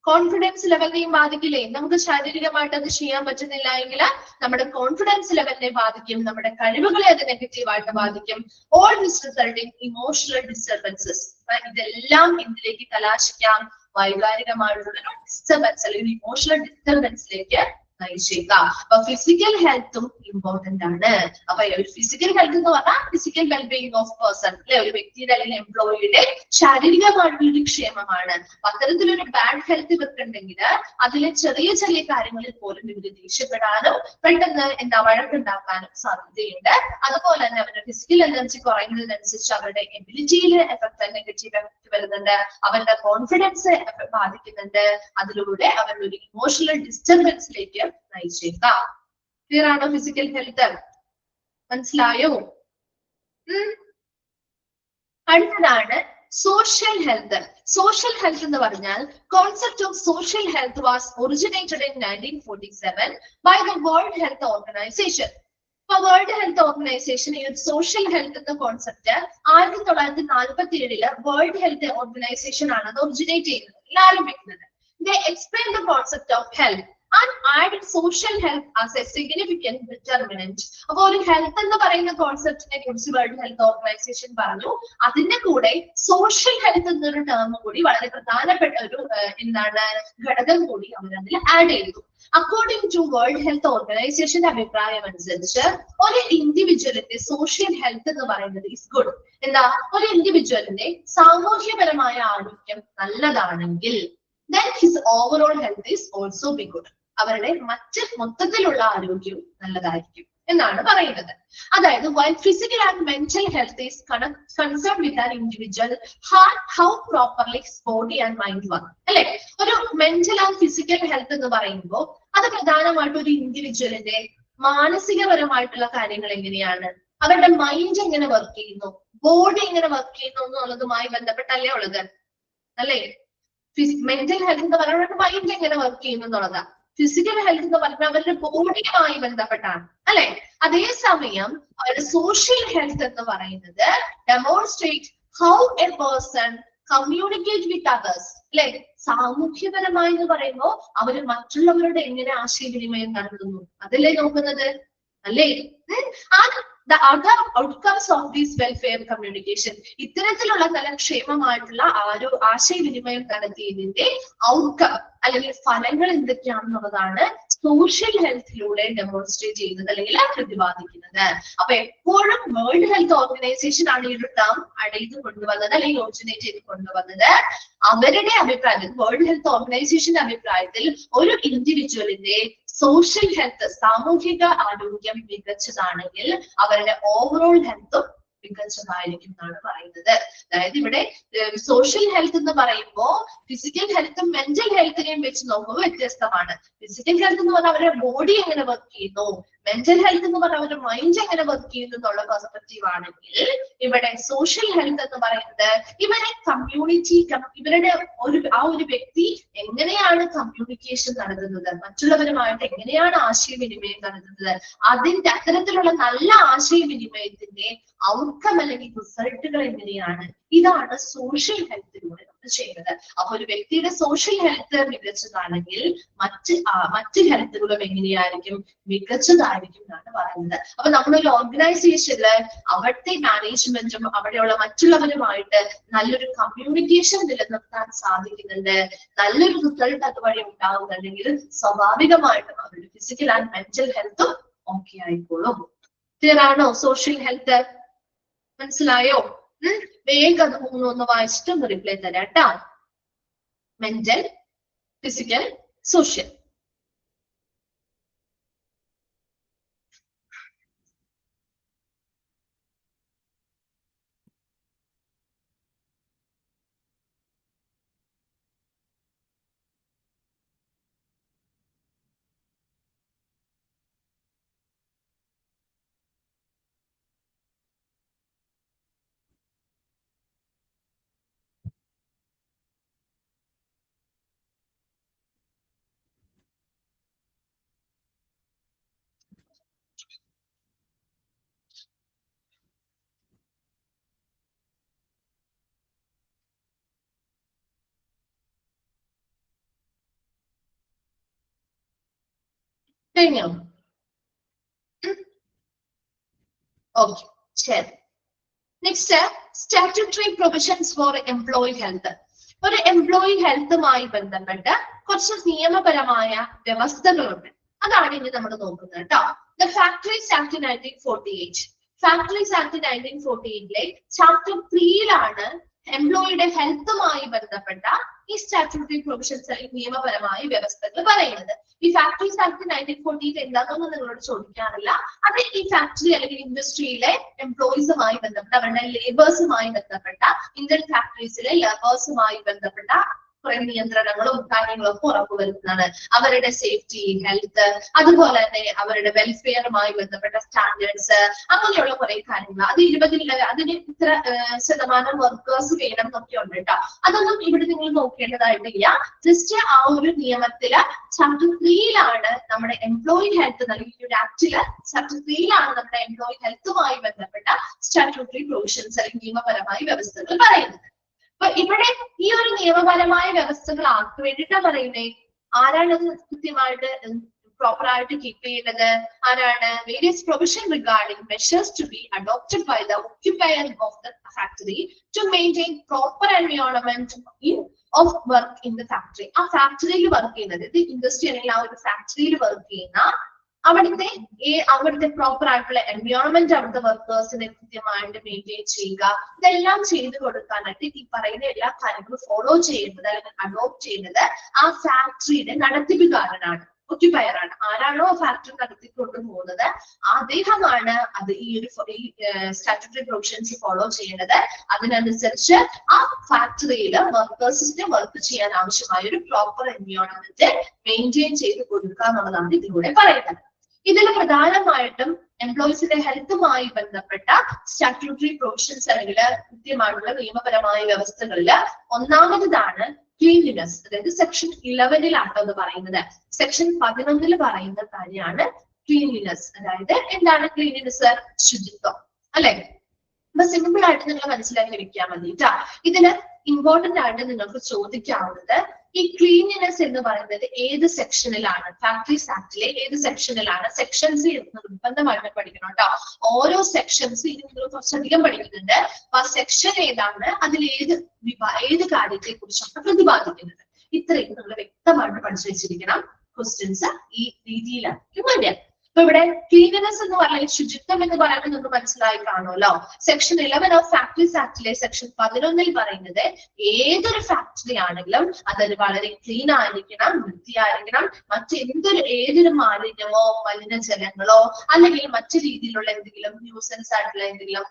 കോൺഫിഡൻസ് ലെവലിനെയും ബാധിക്കില്ലേ? നമുക്ക് ശാരീരികമായിട്ട് അത് ചെയ്യാൻ പറ്റുന്നില്ല എങ്കിൽ നമ്മുടെ കോൺഫിഡൻസ് ലെവലിനെ ബാധിക്കും, നമ്മുടെ കഴിവുകളെ അത് നെഗറ്റീവായിട്ട് ബാധിക്കും. All this resulting emotional disturbances. ഇതെല്ലാം എന്തിലേക്ക് കലാശിക്കാം? വൈകാരികമായിട്ടുള്ള ഡിസ്റ്റർബൻസ് അല്ലെങ്കിൽ ഇമോഷണൽ ഡിസ്റ്റർബൻസിലേക്ക് നയിച്ചേക്കാം. അപ്പൊ ഫിസിക്കൽ ഹെൽത്തും ഇമ്പോർട്ടന്റ് ആണ്. അപ്പൊ ഫിസിക്കൽ ഹെൽത്ത് എന്ന് പറഞ്ഞാൽ ഫിസിക്കൽ വെൽബീയിങ് ഓഫ് പേഴ്സൺ, അല്ലെ? ഒരു വ്യക്തിയുടെ അല്ലെങ്കിൽ എംപ്ലോയിയുടെ ശാരീരികമായിട്ടുള്ള ക്ഷേമമാണ്. അത്തരത്തിലൊരു ബാഡ് ഹെൽത്ത് ഇവർക്കുണ്ടെങ്കിൽ അതിലെ ചെറിയ ചെറിയ കാര്യങ്ങളിൽ പോലും ഇവര് ദേഷ്യപ്പെടാനും പെട്ടെന്ന് വഴക്കുണ്ടാക്കാനും സാധ്യതയുണ്ട്. അതുപോലെ തന്നെ അവരുടെ ഫിസിക്കൽ എനർജി കുറയുന്നതിനനുസരിച്ച് അവരുടെ എബിലിറ്റിയിൽ നെഗറ്റീവ് എഫക്ട് വരുന്നുണ്ട്, അവരുടെ കോൺഫിഡൻസ് ബാധിക്കുന്നുണ്ട്. അതിലൂടെ അവരുടെ ഒരു ഇമോഷണൽ ഡിസ്റ്റർബൻസിലേക്ക് നയിച്ചേക്കാം. ക്ലിയർ ആണോ? ഫിസിക്കൽ ഹെൽത്ത് മനസ്സിലായോ? അടുത്തതാണ് സോഷ്യൽ ഹെൽത്ത്. സോഷ്യൽ ഹെൽത്ത് എന്ന് പറഞ്ഞാൽ concept of social health was originated in 1947 by the World health Organisation. ഇപ്പൊ വേൾഡ് ഹെൽത്ത് ഓർഗനൈസേഷൻ ഈ ഒരു സോഷ്യൽ ഹെൽത്ത് എന്ന കോൺസെപ്റ്റ് 1947 വേൾഡ് ഹെൽത്ത് ഓർഗനൈസേഷൻ ആണ് അത് ഒറിജിനേറ്റ് ചെയ്യുന്നത്, ആരംഭിക്കുന്നത്. They explain the concept of health and added social health as a significant determinant. അപ്പൊ ഒരു ഹെൽത്ത് എന്ന് പറയുന്ന കോൺസെപ്റ്റിനെ കുറിച്ച് വേൾഡ് ഹെൽത്ത് ഓർഗനൈസേഷൻ പറഞ്ഞു. അതിന്റെ കൂടെ സോഷ്യൽ ഹെൽത്ത് എന്നൊരു ടേം കൂടി വളരെ പ്രധാനപ്പെട്ട ഒരു ഘടകം കൂടി അവർ അതിൽ ആഡ് ചെയ്തു. അക്കോർഡിംഗ് ടു വേൾഡ് ഹെൽത്ത് ഓർഗനൈസേഷന്റെ അഭിപ്രായം അനുസരിച്ച് ഒരു ഇൻഡിവിജ്വലിന്റെ സോഷ്യൽ ഹെൽത്ത് എന്ന് പറയുന്നത് ഇസ് ഗുഡ്. എന്താ? ഒരു ഇൻഡിവിജ്വലിന്റെ സാമൂഹ്യപരമായ ആരോഗ്യം നല്ലതാണെങ്കിൽ then his overall health is also be good. അവരുടെ മൊത്തത്തിലുള്ള ആരോഗ്യവും നല്ലതായിരിക്കും എന്നാണ് പറയുന്നത്. അതായത് while physical and mental health is concerned with an individual how properly his body and mind work. അല്ലെ? ഒരു മെന്റൽ ആൻഡ് ഫിസിക്കൽ ഹെൽത്ത് എന്ന് പറയുമ്പോൾ അത് പ്രധാനമായിട്ടും ഒരു ഇൻഡിവിജ്വലിന്റെ മാനസികപരമായിട്ടുള്ള കാര്യങ്ങൾ എങ്ങനെയാണ്, അവരുടെ മൈൻഡ് എങ്ങനെ വർക്ക് ചെയ്യുന്നു, ബോഡി എങ്ങനെ വർക്ക് ചെയ്യുന്നു എന്നുള്ളതുമായി ബന്ധപ്പെട്ടല്ലേ ഉള്ളത്. അല്ലേ? മെന്റൽ ഹെൽത്ത് എന്ന് പറയുന്നത് മൈൻഡ് എങ്ങനെ വർക്ക് ചെയ്യുന്നു എന്നുള്ളതാ. ഫിസിക്കൽ ഹെൽത്ത് എന്ന് പറഞ്ഞാൽ അവരുടെ ബോഡിയുമായി ബന്ധപ്പെട്ടാണ്. അല്ലെ? അതേസമയം അവരുടെ സോഷ്യൽ ഹെൽത്ത് എന്ന് പറയുന്നത് demonstrate how A person communicate with others. അല്ലെ? സാമൂഹ്യപരമായി എന്ന് പറയുമ്പോൾ അവര് മറ്റുള്ളവരുടെ എങ്ങനെ ആശയവിനിമയം നടത്തുന്നു അതല്ലേ നോക്കുന്നത്, അല്ലേ? The other outcomes of this welfare communication. ഇത്തരത്തിലുള്ള നല്ല ക്ഷേമമായിട്ടുള്ള ആശയവിനിമയം നടത്തിയതിന്റെ ഔട്ട്കം അല്ലെങ്കിൽ ഫലങ്ങൾ എന്തൊക്കെയാണെന്നുള്ളതാണ് സോഷ്യൽ ഹെൽത്തിലൂടെ ഡെമോൺസ്ട്രേറ്റ് ചെയ്യുന്നത് അല്ലെങ്കിൽ പ്രതിപാദിക്കുന്നത്. അപ്പൊ എപ്പോഴും വേൾഡ് ഹെൽത്ത് ഓർഗനൈസേഷൻ ആണ് ഈ ഒരു ടേം അടയത് കൊണ്ടുവന്നത് അല്ലെങ്കിൽ ഒറിജിനേറ്റ് ചെയ്ത് കൊണ്ടുവന്നത്. അവരുടെ അഭിപ്രായത്തിൽ വേൾഡ് ഹെൽത്ത് ഓർഗനൈസേഷന്റെ അഭിപ്രായത്തിൽ ഒരു ഇൻഡിവിജ്വലിന്റെ സോഷ്യൽ ഹെൽത്ത് സാമൂഹിക ആരോഗ്യം മികച്ചതാണെങ്കിൽ അവരുടെ ഓവറോൾ ഹെൽത്തും മികച്ചതായിരിക്കും എന്നാണ് പറയുന്നത്. അതായത് ഇവിടെ സോഷ്യൽ ഹെൽത്ത് എന്ന് പറയുമ്പോൾ ഫിസിക്കൽ ഹെൽത്തും മെന്റൽ ഹെൽത്തിനെയും വെച്ച് നോക്കുമ്പോൾ വ്യത്യസ്തമാണ്. ഫിസിക്കൽ ഹെൽത്ത് എന്ന് പറഞ്ഞാൽ അവരുടെ ബോഡി എങ്ങനെ വർക്ക് ചെയ്യുന്നു, മെന്റൽ ഹെൽത്ത് എന്ന് പറഞ്ഞ ഒരു മൈൻഡ് എങ്ങനെ വർക്ക് ചെയ്യുന്നു എന്നുള്ള പെർസ്പെക്റ്റീവ് ആണെങ്കിൽ, ഇവിടെ സോഷ്യൽ ഹെൽത്ത് എന്ന് പറയുന്നത് ഇവരെ കമ്മ്യൂണിറ്റി, ഇവരുടെ ഒരു വ്യക്തി എങ്ങനെയാണ് കമ്മ്യൂണിക്കേഷൻ നടത്തുന്നത്, മറ്റുള്ളവരുമായിട്ട് എങ്ങനെയാണ് ആശയവിനിമയം നടത്തുന്നത്, അതിന്റെ അത്തരത്തിലുള്ള നല്ല ആശയവിനിമയത്തിന്റെ ഔട്ട്കം അല്ലെങ്കിൽ റിസൾട്ടുകൾ എങ്ങനെയാണ്, ഇതാണ് സോഷ്യൽ ഹെൽത്തിലൂടെ നമ്മൾ ചെയ്യുന്നത്. അപ്പൊ ഒരു വ്യക്തിയുടെ സോഷ്യൽ ഹെൽത്ത് മികച്ചതാണെങ്കിൽ മറ്റ് ഹെൽത്തുകളും എങ്ങനെയായിരിക്കും, മികച്ചതായിരിക്കും എന്നാണ് പറയുന്നത്. അപ്പൊ നമ്മളൊരു ഓർഗനൈസേഷനില് അവിടുത്തെ മാനേജ്മെന്റും അവിടെയുള്ള മറ്റുള്ളവരുമായിട്ട് നല്ലൊരു കമ്മ്യൂണിക്കേഷൻ നിലനിർത്താൻ സാധിക്കുന്നുണ്ട്, നല്ലൊരു റിസൾട്ട് അതുവഴി ഉണ്ടാവുന്നുണ്ടെങ്കിൽ സ്വാഭാവികമായിട്ടും അവരുടെ ഫിസിക്കൽ ആൻഡ് മെന്റൽ ഹെൽത്തും ഓക്കെ ആയിക്കോളും. ക്ലിയർ ആണോ സോഷ്യൽ ഹെൽത്ത്? മനസ്സിലായോ? വേഗം അത് മൂന്നൊന്ന് വായിച്ചിട്ട് ഒന്ന് റിപ്ലൈ തരാം കേട്ടോ. Mental, physical, social. കഴിഞ്ഞോ? ഓക്കെ, ശരി. Next, statutory provisions for employee health. ഒരു എംപ്ലോയി ഹെൽത്തുമായി ബന്ധപ്പെട്ട് കുറച്ച് നിയമപരമായ വ്യവസ്ഥകളുണ്ട്. അതാണ് ഇനി നമ്മൾ നോക്കുന്നത് കേട്ടോ. The factories act 1948. Factories act 1948 chapter 3 എംപ്ലോയിയുടെ ഹെൽത്തുമായി ബന്ധപ്പെട്ട ഈ സ്റ്റാറ്റ്യൂട്ടറി പ്രൊവിഷൻസ് അല്ലെങ്കിൽ നിയമപരമായ വ്യവസ്ഥകൾ പറയുന്നത്. ഈ ഫാക്ടറീസ് ആക്ട് 1948 എന്താണെന്ന് നിങ്ങളോട് ചോദിക്കാറില്ല. അത് ഈ ഫാക്ടറി അല്ലെങ്കിൽ ഇൻഡസ്ട്രിയിലെ എംപ്ലോയീസുമായി ബന്ധപ്പെട്ട, അവരുടെ ലേബേഴ്സുമായി ബന്ധപ്പെട്ട, ഇന്ത്യൻ ഫാക്ടറീസിലെ ലേബേഴ്സുമായി ബന്ധപ്പെട്ട കുറെ നിയന്ത്രണങ്ങളും കാര്യങ്ങളും ഒക്കെ ഉറപ്പുവരുത്തുന്നതാണ്. അവരുടെ സേഫ്റ്റി, ഹെൽത്ത്, അതുപോലെ തന്നെ അവരുടെ വെൽഫെയറുമായി ബന്ധപ്പെട്ട സ്റ്റാൻഡേർഡ്സ്, അങ്ങനെയുള്ള കുറെ കാര്യങ്ങൾ. അത് 20 അതിന് ഇത്ര ശതമാനം വർക്കേഴ്സ് വേണം എന്നൊക്കെ ഉണ്ട് കേട്ടോ. അതൊന്നും ഇവിടെ നിങ്ങൾ നോക്കേണ്ടതായിട്ടില്ല. ജസ്റ്റ് ആ ഒരു നിയമത്തില് ചാപ്റ്റർ 3 നമ്മുടെ എംപ്ലോയി ഹെൽത്ത് അല്ലെങ്കിൽ ഒരു ആക്ടില് ചാപ്റ്റർ 3 നമ്മുടെ എംപ്ലോയി ഹെൽത്തുമായി ബന്ധപ്പെട്ട സ്റ്റാറ്റ്യൂട്ടറി പ്രൊവിഷൻസ് അല്ലെങ്കിൽ നിയമപരമായ വ്യവസ്ഥകൾ പറയുന്നത്. അപ്പൊ ഇവിടെ ഈ ഒരു നിയമപരമായ വ്യവസ്ഥകൾ ആർക്ക് വേണ്ടിയിട്ടാണ് പറയുന്നത്? ആരാണത് കൃത്യമായിട്ട് പ്രോപ്പർ ആയിട്ട് കീപ്പ് ചെയ്യുന്നത്? ആരാണ്? Various provision regarding measures to be adopted by the occupier of the factory to maintain proper environment of work in the factory. ആ ഫാക്ടറിയിൽ വർക്ക് ചെയ്യുന്നത്, ഇത് ഇൻഡസ്ട്രി അല്ലെങ്കിൽ ആ ഒരു ഫാക്ടറിയിൽ വർക്ക് ചെയ്യുന്ന അവിടുത്തെ പ്രോപ്പർ ആയിട്ടുള്ള എൻവയോൺമെന്റ് അവിടുത്തെ വർക്കേഴ്സിനെ കൃത്യമായിട്ട് മെയിൻറ്റെയിൻ ചെയ്യുക. ഇതെല്ലാം ചെയ്തു കൊടുക്കാനായിട്ട് ഈ പറയുന്ന എല്ലാ കാര്യങ്ങളും ഫോളോ ചെയ്യുന്നത് അല്ലെങ്കിൽ അഡോപ്റ്റ് ചെയ്യുന്നത് ആ ഫാക്ടറിയുടെ നടത്തിപ്പുകാരനാണ്, ഒക്യുപ്പയറാണ്. ആരാണോ ഫാക്ടറി നടത്തിക്കൊണ്ടു പോകുന്നത് അദ്ദേഹമാണ് അത് ഈ ഒരു സ്റ്റാറ്റ്യൂട്ടറി പ്രൊവിഷൻസ് ഫോളോ ചെയ്യുന്നത്. അതിനനുസരിച്ച് ആ ഫാക്ടറിയിൽ വർക്കേഴ്സിന് വർക്ക് ചെയ്യാൻ ആവശ്യമായ ഒരു പ്രോപ്പർ എൻവയോൺമെന്റ് മെയിൻറ്റെയിൻ ചെയ്ത് കൊടുക്കുക എന്നുള്ളതാണ് ഇതിലൂടെ പറയുന്നത്. ഇതിൽ പ്രധാനമായിട്ടും എംപ്ലോയീസിന്റെ ഹെൽത്തുമായി ബന്ധപ്പെട്ട സ്റ്റാറ്റ്യൂട്ടറി പ്രൊവിഷൻസ് അല്ലെങ്കിൽ കൃത്യമായിട്ടുള്ള നിയമപരമായ വ്യവസ്ഥകളിൽ ഒന്നാമതാണ് ക്ലീൻലിനെസ്. അതായത് സെക്ഷൻ 11 അത് പറയുന്നത്. സെക്ഷൻ 11 പറയുന്ന കാര്യമാണ് ക്ലീൻലിനെസ്. അതായത് എന്താണ് ക്ലീൻലിനെസ്? ശുചിത്വം, അല്ലെ? അപ്പൊ സിമ്പിൾ ആയിട്ട് നിങ്ങൾ മനസ്സിലാക്കി വെക്കാൻ മതി കേട്ടോ. ഇതിന് ഇമ്പോർട്ടന്റ് ആയിട്ട് നിങ്ങൾക്ക് ചോദിക്കാവുന്നത് ഈ ക്ലീൻലിനെസ് എന്ന് പറയുന്നത് ഏത് സെക്ഷനിലാണ്? ഫാക്ടറീസ് ആക്ടിലെ ഏത് സെക്ഷനിലാണ്? സെക്ഷൻസ് നിർബന്ധമായിട്ട് പഠിക്കണം കേട്ടോ. ഓരോ സെക്ഷൻസ് ഇത് നിങ്ങൾ കുറച്ചധികം പഠിക്കുന്നുണ്ട്. അപ്പൊ ആ സെക്ഷൻ ഏതാണ്, അതിൽ ഏത് കാര്യത്തെ കുറിച്ചാണ് പ്രതിപാദിക്കുന്നത്, ഇത്രയും നിങ്ങൾ വ്യക്തമായിട്ട് പഠിച്ചു വെച്ചിരിക്കണം. ക്വസ്റ്റ്യൻസ് ഈ രീതിയിലായിരിക്കും വരിക. അപ്പൊ ഇവിടെ ക്ലീൻലിനെസ് എന്ന് പറയുന്നത് ശുചിത്വം എന്ന് പറയുന്നത് നിങ്ങൾക്ക് മനസ്സിലായി കാണുമല്ലോ. സെക്ഷൻ 11 ഓഫ് ഫാക്ടറീസ് ആക്ടിലെ സെക്ഷൻ 11 പറയുന്നത് ഏതൊരു ഫാക്ടറി ആണെങ്കിലും അത് വളരെ ക്ലീൻ ആയിരിക്കണം, വൃത്തിയായിരിക്കണം. ഏതൊരു മാലിന്യമോ മലിനജലങ്ങളോ അല്ലെങ്കിൽ മറ്റു രീതിയിലുള്ള എന്തെങ്കിലും ന്യൂസൻസ് ആയിട്ടുള്ള എന്തെങ്കിലും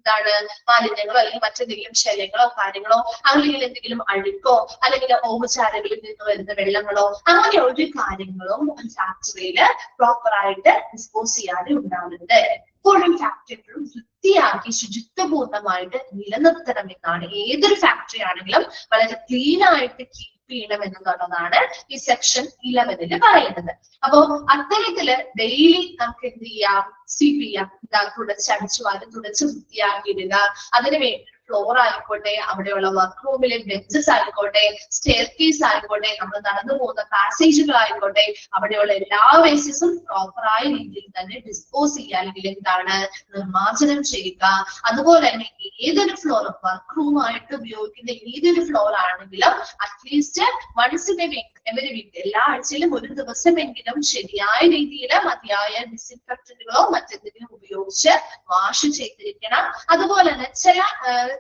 എന്താണ് മാലിന്യങ്ങളോ അല്ലെങ്കിൽ മറ്റെന്തെങ്കിലും ശല്യങ്ങളോ കാര്യങ്ങളോ അല്ലെങ്കിൽ എന്തെങ്കിലും അഴുക്കോ അല്ലെങ്കിൽ ഓവുചാലുകളിൽ നിന്ന് വരുന്ന വെള്ളങ്ങളോ അങ്ങനെ ഒരു കാര്യങ്ങളും ഫാക്ടറിയിൽ പ്രോപ്പറായിട്ട് ഡിസ്പോസ് ചെയ്യാതെ ഉണ്ടാവുന്നത്. എപ്പോഴും ഫാക്ടറികളും വൃത്തിയാക്കി ശുചിത്വപൂർണ്ണമായിട്ട് നിലനിർത്തണമെന്നാണ് ഏതൊരു ഫാക്ടറി ആണെങ്കിലും വളരെ ക്ലീൻ ആയിട്ട് കീപ്പ് ചെയ്യണം എന്നുള്ളതാണ് ഈ സെക്ഷൻ 11 പറയുന്നത്. അപ്പോ അത്തരത്തില് ഡെയിലി നമുക്ക് എന്ത് ചെയ്യാം, സ്വീപ്പ് ചെയ്യാം, തുടച്ചടിച്ചു വാരും തുടച്ച് വൃത്തിയാക്കിയിടുക. അതിനുവേണ്ടി ഫ്ലോർ ആയിക്കോട്ടെ, അവിടെയുള്ള വർക്ക് റൂമിലെ ബെഞ്ചസ് ആയിക്കോട്ടെ, സ്റ്റെയർ കേസ് ആയിക്കോട്ടെ, നമ്മൾ നടന്നു പോകുന്ന പാസേജുകൾ ആയിക്കോട്ടെ, അവിടെയുള്ള എല്ലാ വേസ്റ്റസും പ്രോപ്പറായ രീതിയിൽ തന്നെ ഡിസ്പോസ് ചെയ്യുക അല്ലെങ്കിൽ എന്താണ് നിർമ്മാർജ്ജനം ചെയ്യുക. അതുപോലെ തന്നെ ഏതൊരു ഫ്ലോറും വർക്ക് റൂം ആയിട്ട് ഉപയോഗിക്കുന്ന ഏതൊരു ഫ്ലോർ ആണെങ്കിലും at least once in a week, every week, എല്ലാ ആഴ്ചയിലും ഒരു ദിവസമെങ്കിലും ശരിയായ രീതിയിൽ മതിയായ ഡിസിൻഫെക്ടന്റുകളോ മറ്റെന്തെങ്കിലും ഉപയോഗിച്ച് വാഷ് ചെയ്തിരിക്കണം. അതുപോലെ തന്നെ ചില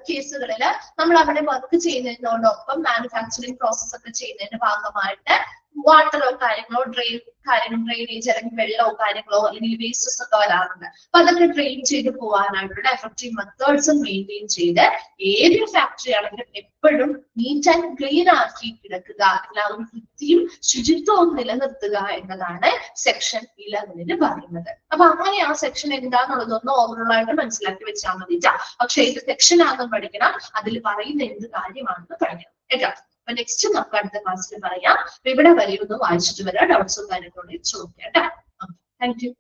കേസുകളിൽ നമ്മൾ അവിടെ വർക്ക് ചെയ്യുന്നതിനോടൊപ്പം മാനുഫാക്ചറിങ് പ്രോസസ് ഒക്കെ ചെയ്യുന്നതിന്റെ ഭാഗമായിട്ട് വാട്ടറോ കാര്യങ്ങളോ ഡ്രെയിനേജ് അല്ലെങ്കിൽ വെള്ളമോ കാര്യങ്ങളോ അല്ലെങ്കിൽ വേസ്റ്റസ് ഒക്കെ വരാറുണ്ട്. അപ്പൊ അതൊക്കെ ഡ്രെയിൻ ചെയ്ത് പോകാനായിട്ടുള്ള എഫക്റ്റീവ് മെത്തേഡ്സും മെയിൻറ്റെയിൻ ചെയ്ത് ഏതൊരു ഫാക്ടറി ആണെങ്കിലും എപ്പോഴും നീറ്റ് ആൻഡ് ക്ലീൻ ആക്കി കിടക്കുക, എല്ലാവരും വൃത്തിയും ശുചിത്വവും നിലനിർത്തുക എന്നതാണ് സെക്ഷൻ 11 പറയുന്നത്. അപ്പൊ അങ്ങനെ ആ സെക്ഷൻ എന്താന്നുള്ളതൊന്ന് ഓവറോൾ ആയിട്ട് മനസ്സിലാക്കി വെച്ചാൽ മതിട്ടാ. പക്ഷെ ഇത് സെക്ഷൻ ആണെന്ന് പഠിക്കണം, അതിൽ പറയുന്ന എന്ത് കാര്യമാണെന്ന് പഠിക്കണം കേട്ടോ. അപ്പൊ നെക്സ്റ്റ് നമുക്ക് അടുത്ത ക്ലാസ്സിൽ പറയാം. ഇവിടെ വരെ ഒന്ന് വായിച്ചിട്ട് വരാം, ഡൗട്ട്സും കാര്യങ്ങളും ചോദിക്കാം കേട്ടോ. Thank you.